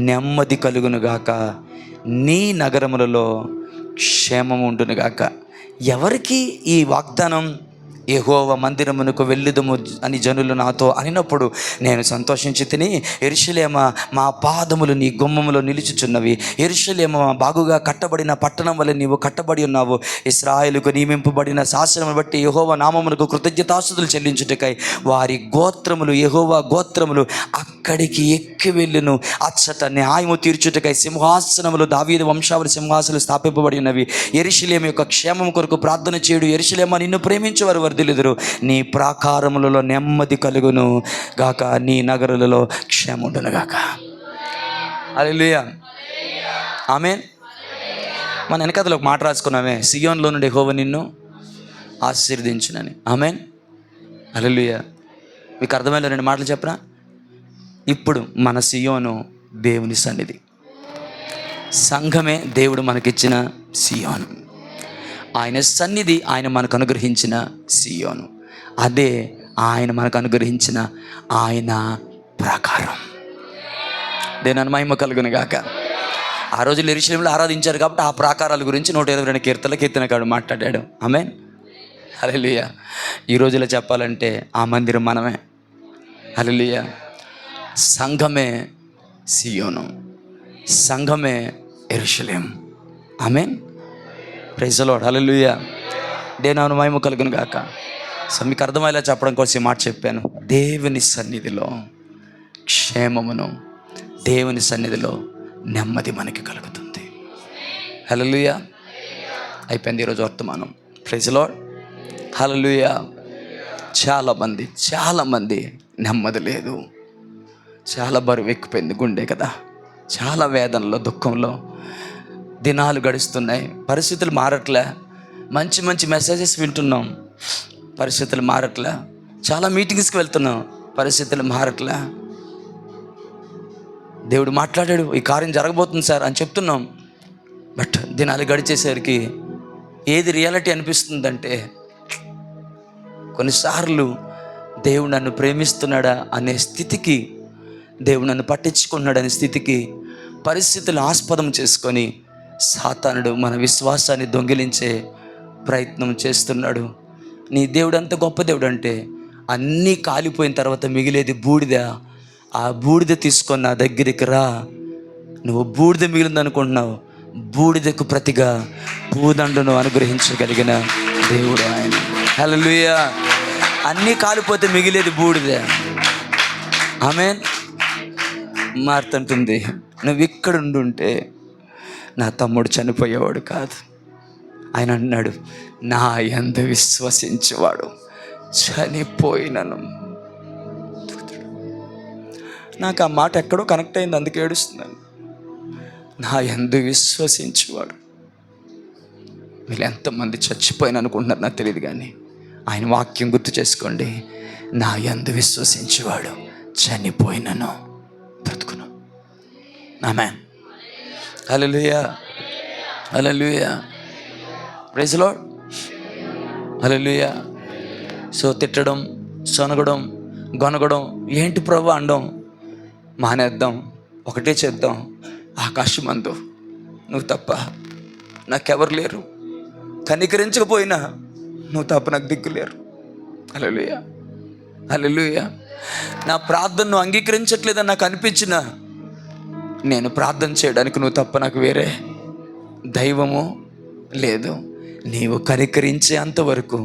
నెమ్మది కలుగునుగాక, నీ నగరములలో క్షేమము ఉండునుగాక. ఎవరికి ఈ వాగ్దానం? యెహోవా మందిరమునకు వెళ్ళుదుము అని జనులు నాతో అనినప్పుడు నేను సంతోషించి తిని, యెరూషలేమా, మా పాదములు నీ గుమ్మములో నిలుచుచున్నవి. యెరూషలేమా, బాగుగా కట్టబడిన పట్టణం వలె నీవు కట్టబడి ఉన్నావు. ఇశ్రాయేలుకు నియమింపబడిన శాసనము బట్టి యెహోవా నామమునకు కృతజ్ఞతాస్తుతులు చెల్లించుటకై వారి గోత్రములు, యెహోవా గోత్రములు అక్కడికి ఎక్కి వెళ్ళును. అచ్చట న్యాయము తీర్చుటకై సింహాసనములు, దావీదు వంశావళి సింహాసనాలు స్థాపింపబడి ఉన్నవి. యెరూషలేము యొక్క క్షేమం కొరకు ప్రార్థన చేయుడు. యెరూషలేమా, నిన్ను ప్రేమించేవారు వర్ధిల్లుదురు. నీ ప్రాకారములలో నెమ్మది కలుగును గాక, నీ నగరులలో క్షేమముండును గాక. హల్లెలూయా, ఆమేన్. మన వెనకథలో ఒక మాట రాసుకున్నామే, సియోన్లో నుండి యెహోవా నిన్ను ఆశీర్వదించునని. ఆమేన్, హల్లెలూయా. మీకు అర్థమైన 2 మాటలు చెప్పరా? ఇప్పుడు మన సియోను దేవుని సన్నిధి, సంఘమే దేవుడు మనకిచ్చిన సియోను. ఆయన సన్నిధి ఆయన మనకు అనుగ్రహించిన సియోను. అదే ఆయన మనకు అనుగ్రహించిన ఆయన ప్రాకారం. దేని మహిమ కలుగును గాక. ఆ రోజుల్లో యెరూషలేములో ఆరాధించారు కాబట్టి ఆ ప్రాకారాల గురించి 122 కీర్తనకాడు మాట్లాడాడు. ఆమేన్, హల్లెలూయా. ఈ రోజులో చెప్పాలంటే ఆ మందిరం మనమే. హల్లెలూయా. సంఘమే సియోను, సంఘమే యెరూషలేం. ఆమేన్, ప్రైజ్ ది లార్డ్. హల్లెలూయా. దేవుని మహిమ కలుగును గాక. సో మీకు అర్థమయ్యేలా చెప్పడం కోసం ఈ మాట చెప్పాను. దేవుని సన్నిధిలో క్షేమమును, దేవుని సన్నిధిలో నెమ్మది మనకి కలుగుతుంది. హల్లెలూయా. అయిపోయింది ఈరోజు వర్తమానం. Praise the Lord. హల్లెలూయా. చాలామంది నెమ్మది లేదు, చాలా బరువు ఎక్కిపోయింది గుండె కదా, చాలా వేదనలో, దుఃఖంలో దినాలు గడుస్తున్నాయి. పరిస్థితులు మారట్లే. మంచి మెసేజెస్ వింటున్నాం, పరిస్థితులు మారట్లే. చాలా మీటింగ్స్కి వెళ్తున్నాం, పరిస్థితులు మారట్లే. దేవుడు మాట్లాడాడు, ఈ కార్యం జరగబోతుంది సార్ అని చెప్తున్నాం. బట్ దినాలు గడిచేసరికి ఏది రియాలిటీ అనిపిస్తుందంటే, కొన్నిసార్లు దేవుడు నన్ను ప్రేమిస్తున్నాడా అనే స్థితికి, దేవుడు నన్ను పట్టించుకున్నాడనే స్థితికి పరిస్థితులు ఆస్పదం చేసుకొని సాతానుడు మన విశ్వాసాన్ని దొంగిలించే ప్రయత్నం చేస్తున్నాడు. నీ దేవుడు అంత గొప్ప దేవుడు అంటే, అన్నీ కాలిపోయిన తర్వాత మిగిలేది బూడిద. ఆ బూడిద తీసుకొని నా దగ్గరికి రా. నువ్వు బూడిద మిగిలిందనుకుంటున్నావు, బూడిదకు ప్రతిగా భూదండను అనుగ్రహించగలిగిన దేవుడు ఆయన. హల్లెలూయా. అన్నీ కాలిపోతే మిగిలేది బూడిద. ఆమేన్. మార్తంటుంది, నువ్వు ఇక్కడ ఉండుంటే నా తమ్ముడు చనిపోయేవాడు కాదు. ఆయన అన్నాడు, నా యందు విశ్వసించేవాడు చనిపోయినను. నాకు ఆ మాట ఎక్కడో కనెక్ట్ అయింది, అందుకే ఏడుస్తున్నాను. నా యందు విశ్వసించేవాడు. వీళ్ళు ఎంతమంది చచ్చిపోయిన అనుకుంటున్నారు నాకు తెలియదు, కానీ ఆయన వాక్యం గుర్తు చేసుకోండి. నా యందు విశ్వసించేవాడు చనిపోయినను బ్రతుకును. Amen, hallelujah, hallelujah, praise the Lord, hallelujah. So తిట్టడం, సొనగడం, గొనగడం ఏంటి ప్రభు అనడం మానేద్దాం. ఒకటే చేద్దాం, ఆకాశమందు నువ్వు తప్ప నాకెవరు లేరు, కనికరించకపోయినా నువ్వు తప్ప నాకు దిక్కు లేరు. హల్లెలూయా, హల్లెలూయా. నా ప్రార్థనను అంగీకరించట్లేదని నాకు అనిపించినా, నేను ప్రార్థన చేయడానికి నువ్వు తప్ప నాకు వేరే దైవము లేదు. నీవు కనికరించే అంతవరకు,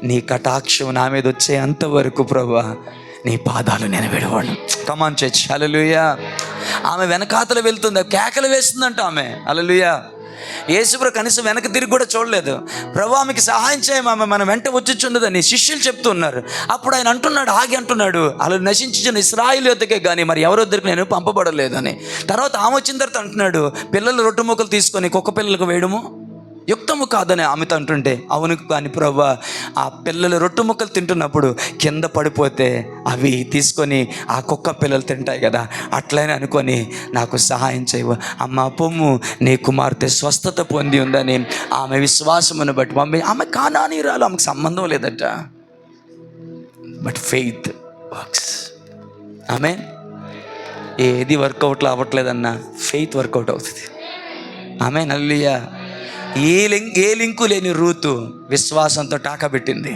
నీ కటాక్షం నా మీద వచ్చే అంతవరకు ప్రభువా నీ పాదాలు నేను విడవను. కమాన్ చర్చ్, హల్లెలూయా. ఆమె వెనకాతలు వెళ్తుంది, కేకలు వేస్తుందంట ఆమె. హల్లెలూయా. యేసుప్రభు కనీసం వెనక తిరిగి కూడా చూడలేదు. ప్రభు ఆమెకి సహాయం చేయమా, మన వెంట వచ్చుచున్నదని శిష్యులు చెప్తున్నారు. అప్పుడు ఆయన అంటున్నాడు, ఆగి అంటున్నాడు, అలా నశించిన ఇశ్రాయేలు యొద్దకే కానీ మరి ఎవరి వద్దకు నేను పంపబడలేదని. తర్వాత ఆమె వచ్చిన తర్వాత అంటున్నాడు, పిల్లలు రొట్టె ముక్కలు తీసుకొని కుక్క పిల్లలకు వేయడము యుక్తము కాదని ఆమెతో అంటుంటే, అవును కానీ ప్రభువా, ఆ పిల్లలు రొట్టె ముక్కలు తింటున్నప్పుడు కింద పడిపోతే అవి తీసుకొని ఆ కుక్క పిల్లలు తింటాయి కదా, అట్లనే అనుకొని నాకు సహాయం చేయవు. అమ్మ పొమ్ము, నీ కుమార్తె స్వస్థత పొంది ఉందని ఆమె విశ్వాసమును బట్టి ఆమె కానానీరాలు, ఆమెకు సంబంధం లేదట. But faith works. ఆమె ఏది వర్కౌట్లో అవ్వట్లేదన్నా ఫెయిత్ వర్కౌట్ అవుతుంది. ఆమె హల్లెలూయా. ఏ లింకు లేని రూతు విశ్వాసంతో టాకా పెట్టింది.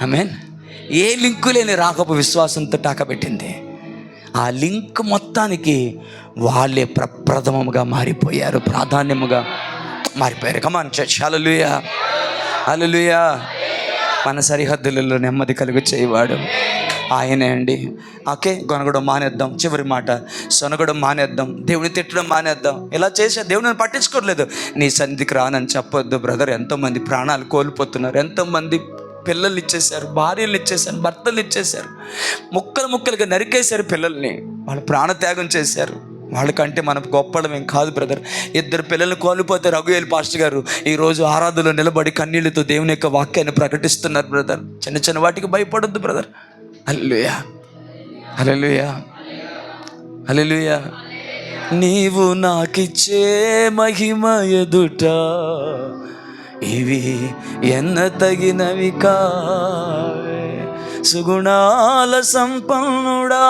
ఆమేన్. ఏ లింకు లేని రాకపు విశ్వాసంతో టాకబెట్టింది. ఆ లింక్ మొత్తానికి వాళ్ళే ప్రప్రథమముగా మారిపోయారు, ప్రాధాన్యముగా మారిపోయారు. కమాన్ చర్చ్, హల్లెలూయా, హల్లెలూయా. మన సరిహద్దులలో నెమ్మది కలుగు చేయవాడు ఆయనే అండి. ఓకే, గొనగడం మానేద్దాం. చివరి మాట, సొనగడం మానేద్దాం, దేవుని తిట్టడం మానేద్దాం. ఇలా చేసే దేవుని పట్టించుకోవట్లేదు. నీ సన్నిధికి రానని చెప్పొద్దు బ్రదర్. ఎంతోమంది ప్రాణాలు కోల్పోతున్నారు, ఎంతోమంది పిల్లల్ని ఇచ్చేశారు, భార్యలు ఇచ్చేశారు, భర్తలు ఇచ్చేశారు, ముక్కలు ముక్కలుగా నరికేశారు పిల్లల్ని, వాళ్ళు ప్రాణత్యాగం చేశారు. వాళ్ళకంటే మనం గొప్పడమేం కాదు బ్రదర్. 2 పిల్లల్ని కోల్పోతే రఘుయేలు పాస్టర్ గారు ఈరోజు ఆరాధనలో నిలబడి కన్నీళ్లతో దేవుని యొక్క వాక్యాన్ని ప్రకటిస్తున్నారు బ్రదర్. చిన్న చిన్న వాటికి భయపడొద్దు బ్రదర్. హల్లెలూయా, హల్లెలూయా, హల్లెలూయా. నీవు నాకిచ్చే మహిమ ఎదుట ఇవి ఎన్న తగినవి కావే, సుగుణాల సంపన్నుడా,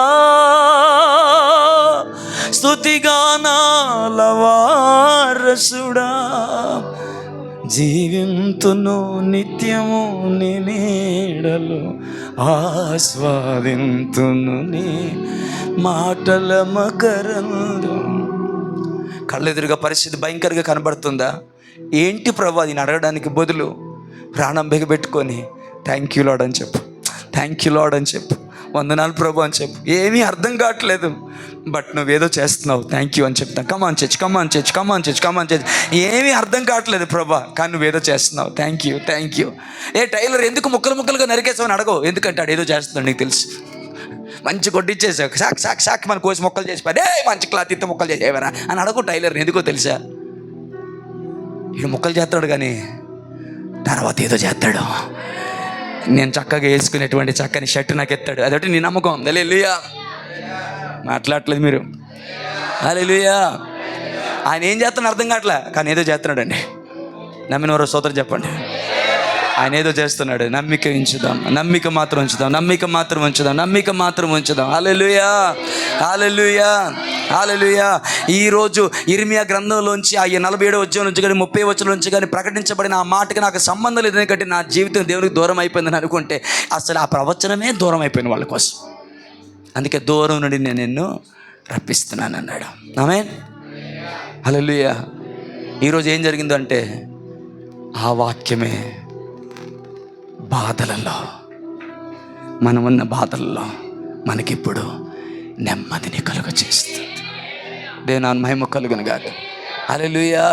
స్తుతిగానాల వారసుడా, జీవింతును నిత్యము నీ నీడలు, ఆస్వాదింతును నీ మాటల మకరందం. కళ్ళెదురుగా పరిస్థితి భయంకరంగా కనబడుతుందా? ఏంటి ప్రభు అది అడగడానికి బదులు ప్రాణం బిగబెట్టుకొని థ్యాంక్ యూ లార్డ్ అని చెప్పు, థ్యాంక్ యూ లార్డ్ అని చెప్పు, వందనాలు ప్రభు అని చెప్పు. ఏమీ అర్థం కావట్లేదు, బట్ నువ్వేదో చేస్తున్నావు, థ్యాంక్ యూ అని చెప్తాను. Come on church, come on church, come on church, come on church. ఏమీ అర్థం కావట్లేదు ప్రభా, కానీ నువ్వేదో చేస్తున్నావు, thank you, thank you. Tailor ఎందుకు ముక్కలు ముక్కలుగా నరికేసావని అడగవు, ఎందుకంటే ఆడు ఏదో చేస్తున్నాడు నీకు తెలుసు. మంచి కొట్టించేసావు, షాక్ షాక్ షాక్ మన కోసి మొక్కలు చేసి పడే, మంచి క్లాత్ ఇత్త మొక్కలు చేసేవరా అని అడగవు టైలర్ని. ఎందుకో తెలుసా, వీడు మొక్కలు చేస్తాడు కానీ తర్వాత ఏదో చేస్తాడు. నేను చక్కగా వేసుకునేటువంటి చక్కని షర్ట్ నాకు ఎత్తాడు, అదొకటి నీ నమ్మకం. హల్లెలూయా. మాట్లాడట్లేదు మీరు. హల్లెలూయా. ఆయన ఏం చేస్తున్నాడు అర్థం కావట్లే, కానీ ఏదో చేస్తున్నాడు అండి. నమ్మిన వారు స్తోత్రం చెప్పండి. ఆయన ఏదో చేస్తున్నాడు. నమ్మిక ఉంచుదాం, నమ్మిక మాత్రం ఉంచుదాం, నమ్మిక మాత్రం ఉంచుదాం, నమ్మిక మాత్రం ఉంచుదాం. హల్లెలూయా, హల్లెలూయా, హల్లెలూయా. ఈరోజు ఇర్మియా గ్రంథంలోంచి ఆ 47వ వచనం నుంచి కానీ 30వ వచనం నుంచి కానీ ప్రకటించబడిన ఆ మాటకి నాకు సంబంధం లేదు, ఎందుకంటే నా జీవితం దేవునికి దూరం అయిపోయిందని అనుకుంటే అసలు ఆ ప్రవచనమే దూరం అయిపోయింది వాళ్ళ కోసం. అందుకే దూరం నుండి నేను నిన్ను రప్పిస్తున్నాను అన్నాడు. ఆమేన్, హల్లెలూయా. ఈరోజు ఏం జరిగిందంటే ఆ వాక్యమే బాధలలో, మనమున్న బాధల్లో మనకిప్పుడు నెమ్మదిని కలుగ చేస్తుంది. దేవుని మహిమ కలుగును గాక. హల్లెలూయా,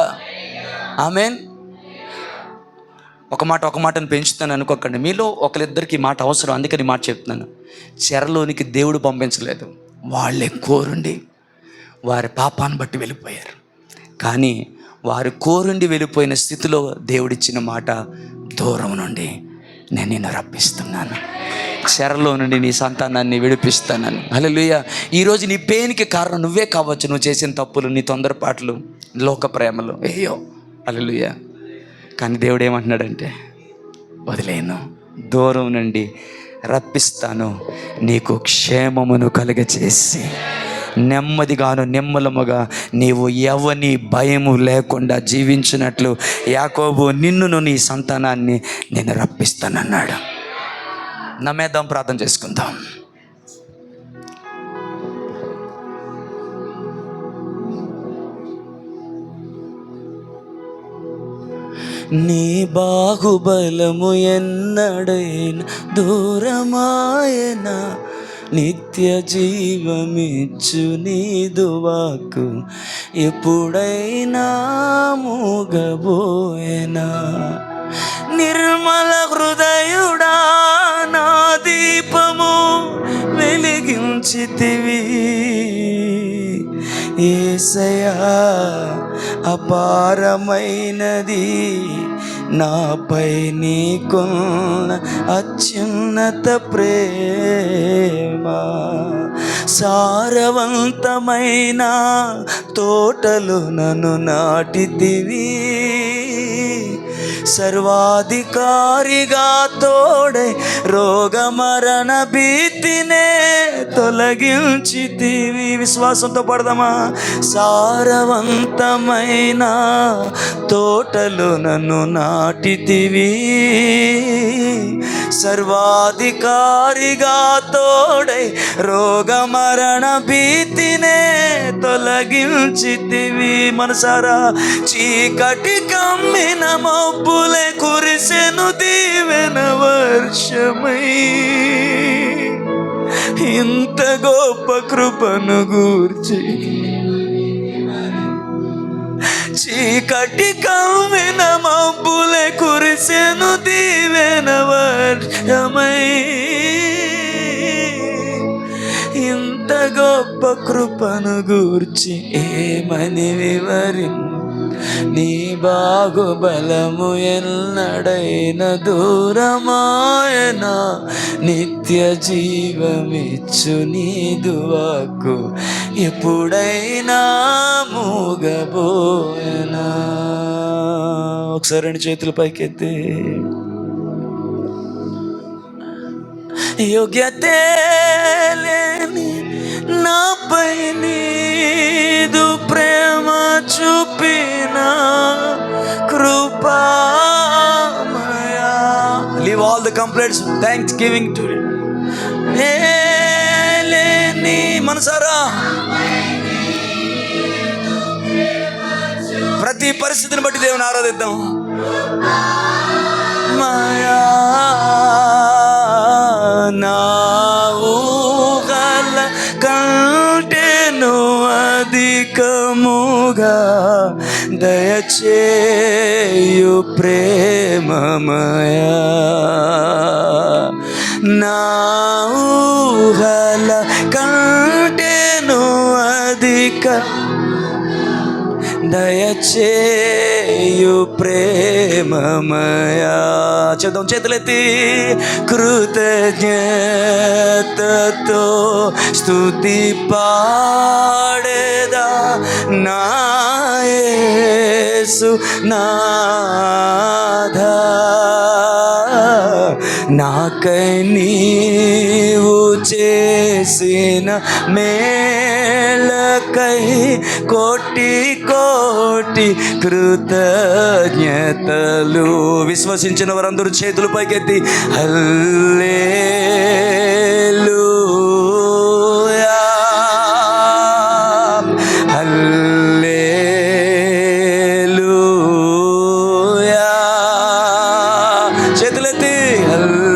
ఆమేన్. ఒక మాటను పెంచుతాను అనుకోకండి. మీలో ఒకరిద్దరికి మాట అవసరం, అందుకని మాట చెప్తున్నాను. చెరలోనికి దేవుడు పంపించలేదు, వాళ్ళే కోరుండి వారి పాపాన్ని బట్టి వెళ్ళిపోయారు. కానీ వారు కోరుండి వెళ్ళిపోయిన స్థితిలో దేవుడిచ్చిన మాట, దూరం నుండి నేను నిన్ను రప్పిస్తున్నాను, చెరలో నుండి నీ సంతానాన్ని విడిపిస్తానని. హల్లెలూయా. ఈరోజు నీ పెయిన్కి కారణం నువ్వే కావచ్చు, నువ్వు చేసిన తప్పులు, నీ తొందరపాట్లు, లోక ప్రేమలు, ఏయో. హల్లెలూయా. కానీ దేవుడు ఏమంటున్నాడంటే, వదిలేను, దూరం నుండి రప్పిస్తాను, నీకు క్షేమమును కలుగచేసి నెమ్మదిగాను నిమ్మలముగా నీవు ఎవని భయము లేకుండా జీవించినట్లు యాకోబు నిన్నును నీ సంతానాన్ని నేను రప్పిస్తానన్నాడు. నమ్మేద్దాం, ప్రార్థన చేసుకుందాం. నీ బాహుబలము ఎన్నడైనా దూరమాయనా, నిత్య జీవమిచ్చు నీదు వాక్కు ఎప్పుడైనా మూగబోయేనా. నిర్మల హృదయుడా నా దీపము వెలిగించితివి, యేసయ్యా అపారమైనది నాపై నీకున్న అత్యున్నత ప్రేమ. సారవంతమైన తోటలు నన్ను నాటితివి, సర్వాధికారిగా తోడై రోగ మరణ భీతినే తొలగించితివి. విశ్వాసంతో పడదామా? సారవంతమైన తోటలో నన్ను నాటితివి, సర్వాధికారిగా తోడై రోగ మరణ భీతినే తొలగించితివి. మనసారా, చీకటి కమ్మిన మబ్బులే కురిసెను దీవెన వర్షమై, ఇంత గొప్ప కృపను గూర్చి. చీకటి కమ్మిన మబ్బులే కురిసెను దీవెన వర్షమై, ఇంత గొప్ప కృపను గూర్చి ఏమని నీ బాహుబలము ఎన్నడైన దూరమాయనా, నిత్య జీవమిచ్చు నీదు వాక్కు ఎప్పుడైనా మూగబోయనా. ఒకసారి రెండు చేతులు పైకెత్తి, యోగ్యతే లేని నాపై నీదు ప్రేమ చూపిన కృపామయా. Leave all the complaints, thanksgiving to లేని. మనసారా, ప్రతి పరిస్థితిని బట్టి దేవుని ఆరాధిద్దాం. మాయా నా ఊహల కంటేను అధికముగా దయచేయు ప్రేమమయా. నా ఊహల కంటేను అధిక దయచేయు ప్రేమమయా. చేద్దాం చేతులెత్తి, కృతజ్ఞతతో స్తుతి పాడేదా నా యేసు నాథా. నాకై నీవు చేసిన మేళకై కోటి కోటి కృతజ్ఞతలు. విశ్వసించిన వారందరూ చేతులు పైకెత్తి హల్లెలూయా, హల్లెలూయా. చేతులెత్తి హల్లెలూయా,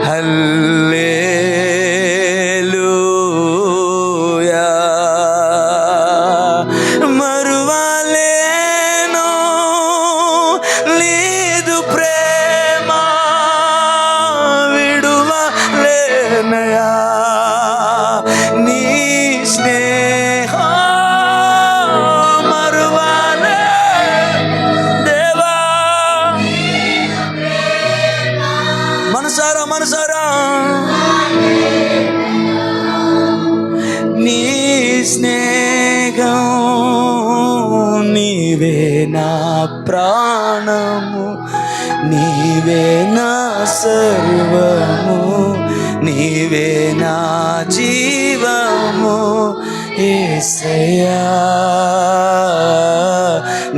హల్లెలూయా. మరువలేను నీదు ప్రేమ, విడువలేనయా నీ స్నేహ. మరువలే దేవా. మనసారా మనసారా, నీ స్నేహం నీవే నా ప్రాణము, నీవే నా సర్వము, నీవే నా జీవము యేసయ్యా.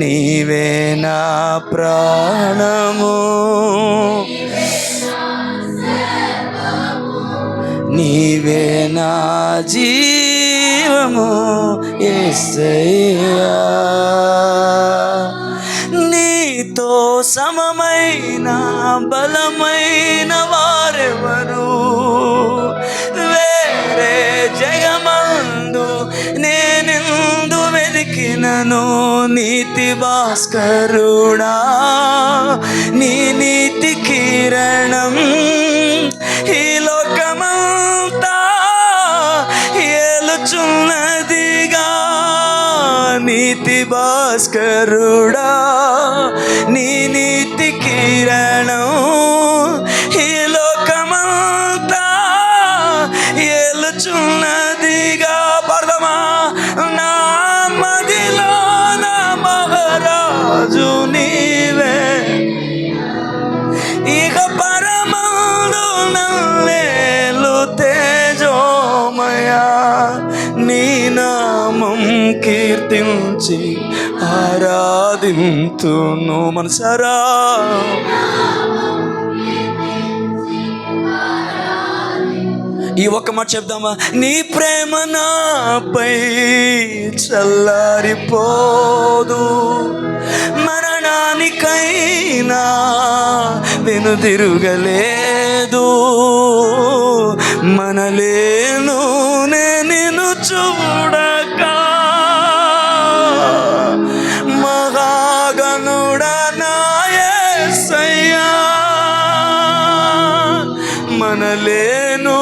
నీవే నా ప్రాణము, నీవే నా జీవము యేసయ్యా. నీతో సమమైన బలమైన వారెవరు? వేరే జగమందు నేనెందు వెతికినను నీతి భాస్కరుడా, నీ నీతి కిరణం ఈ లోకమంతా ఏలుచున్నదిగా. నీతి భాస్కరుడా, నీ నీతి కిరణం ఈ లోకమంతా ఏలుచున్నదిగా. పడదమా కీర్తించి ఆరాధింతును. మనసారా ఈ ఒక్క మాట చెప్దామా? నీ ప్రేమ నాపై చల్లారిపోదు, మరణానికైనా వెనుదిరుగలేదు. మనలేను నేను చూడక మహాగణుడా నా యేసయ్యా, మనలేను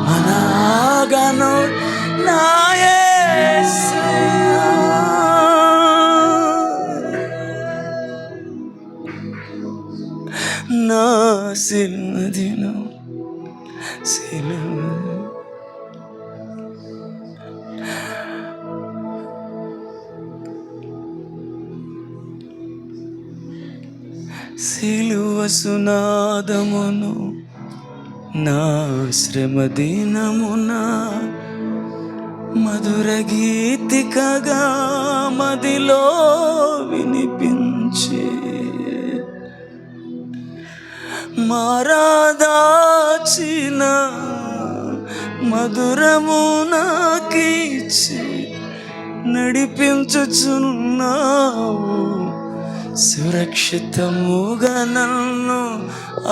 మనాగను నా యేసయ్యా. నా సిలువదిను సిలువ సునాదమును నా శ్రమ దినమున మధుర గీతికగా మదిలో వినిపించే, మారాదాచిన మధురము నాకిచ్చి నడిపించుచున్నావు. సురక్షితముగా నన్ను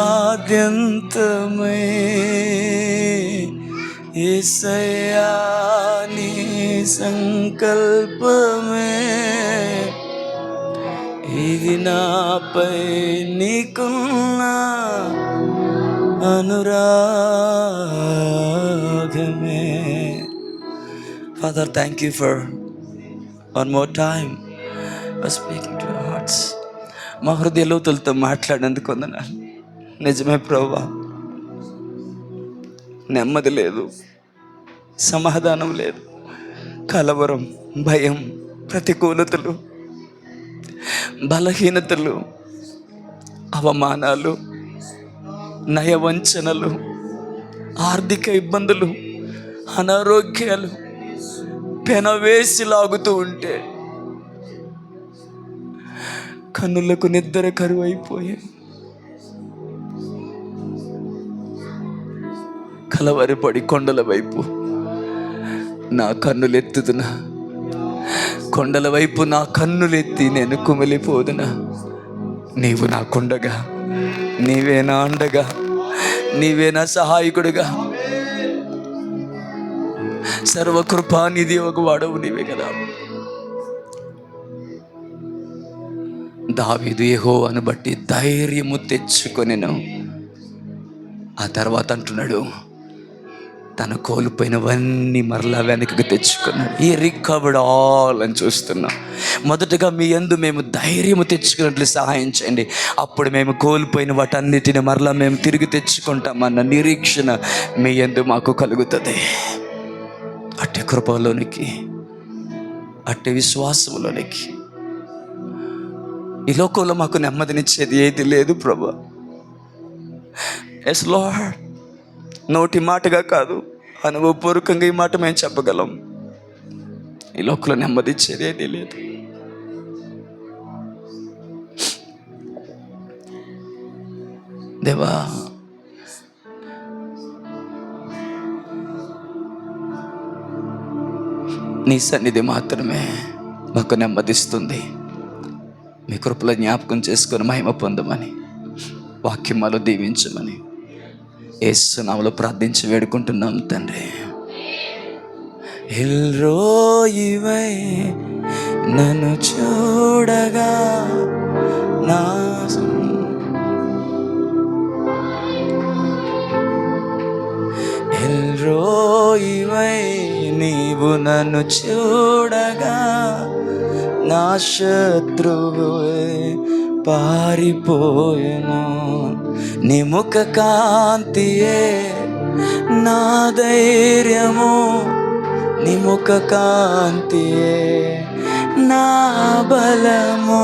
ఆద్యంతమై యేసయ్యా నీ సంకల్పమే, ఇది నాపై నీకున్న అనురాగమే. Father, thank you for one more time for speaking to our hearts. మా హృదయ లోతులతో మాట్లాడినందుకు వందనాలు. నిజమే ప్రభువా, నెమ్మది లేదు, సమాధానం లేదు, కలవరం, భయం, ప్రతికూలతలు, బలహీనతలు, అవమానాలు, నయవంచనలు, ఆర్థిక ఇబ్బందులు, అనారోగ్యాలు పెనవేసి లాగుతూ ఉంటే కన్నులకు నిద్ర కరువైపోయాయి. కలవరపడి కొండల వైపు నా కన్నులెత్తుదునా, కొండల వైపు నా కన్నులెత్తి నేను కుమిలిపోదునా. నీవు నాకుండగా, నీవే నా అండగా, నీవే నా సహాయకుడుగా, సర్వకృపానిధి ఒక వాడవు నీవే కదా. దావీదు యెహోవాను బట్టి ధైర్యము తెచ్చుకొనెను. ఆ తర్వాత అంటున్నాడు, తను కోల్పోయినవన్నీ మరలా వెనక్కి తెచ్చుకున్నాడు. ఈ రికవర్డ్ ఆల్ అని చూస్తున్నా. మొదటగా మీ యందు మేము ధైర్యము తెచ్చుకున్నట్లు సహాయం చేయండి. అప్పుడు మేము కోల్పోయిన వాటన్నిటిని మరలా మేము తిరిగి తెచ్చుకుంటామన్న నిరీక్షణ మీ యందు మాకు కలుగుతుంది. అట్టి కృపలోనికి, అట్టి విశ్వాసంలోనికి. ఈ లోకంలో మాకు నెమ్మదినిచ్చేది ఏది లేదు ప్రభా. ఎస్ లార్డ్, నోటి మాటగా కాదు, అనుభవపూర్వకంగా ఈ మాట మేము చెప్పగలం. ఈ లోకంలో నెమ్మదిచ్చేది ఏది లేదు. దేవా, నీ సన్నిధి మాత్రమే మాకు నెమ్మదిస్తుంది. మీ కృపలో జ్ఞాపకం చేసుకొని మహిమ పొందమని, వాక్యమాలో దీవించమని యేసు నామములో ప్రార్థించి వేడుకుంటున్నాం తండ్రి. ఎల్రోయివై నన్ను చూడగా నా ఎల్రోయివై నీవు నన్ను చూడగా నా శత్రువే పారిపోయెను. నీ ముఖ కాంతియే నా ధైర్యము, నీ ముఖ కాంతియే నా బలము.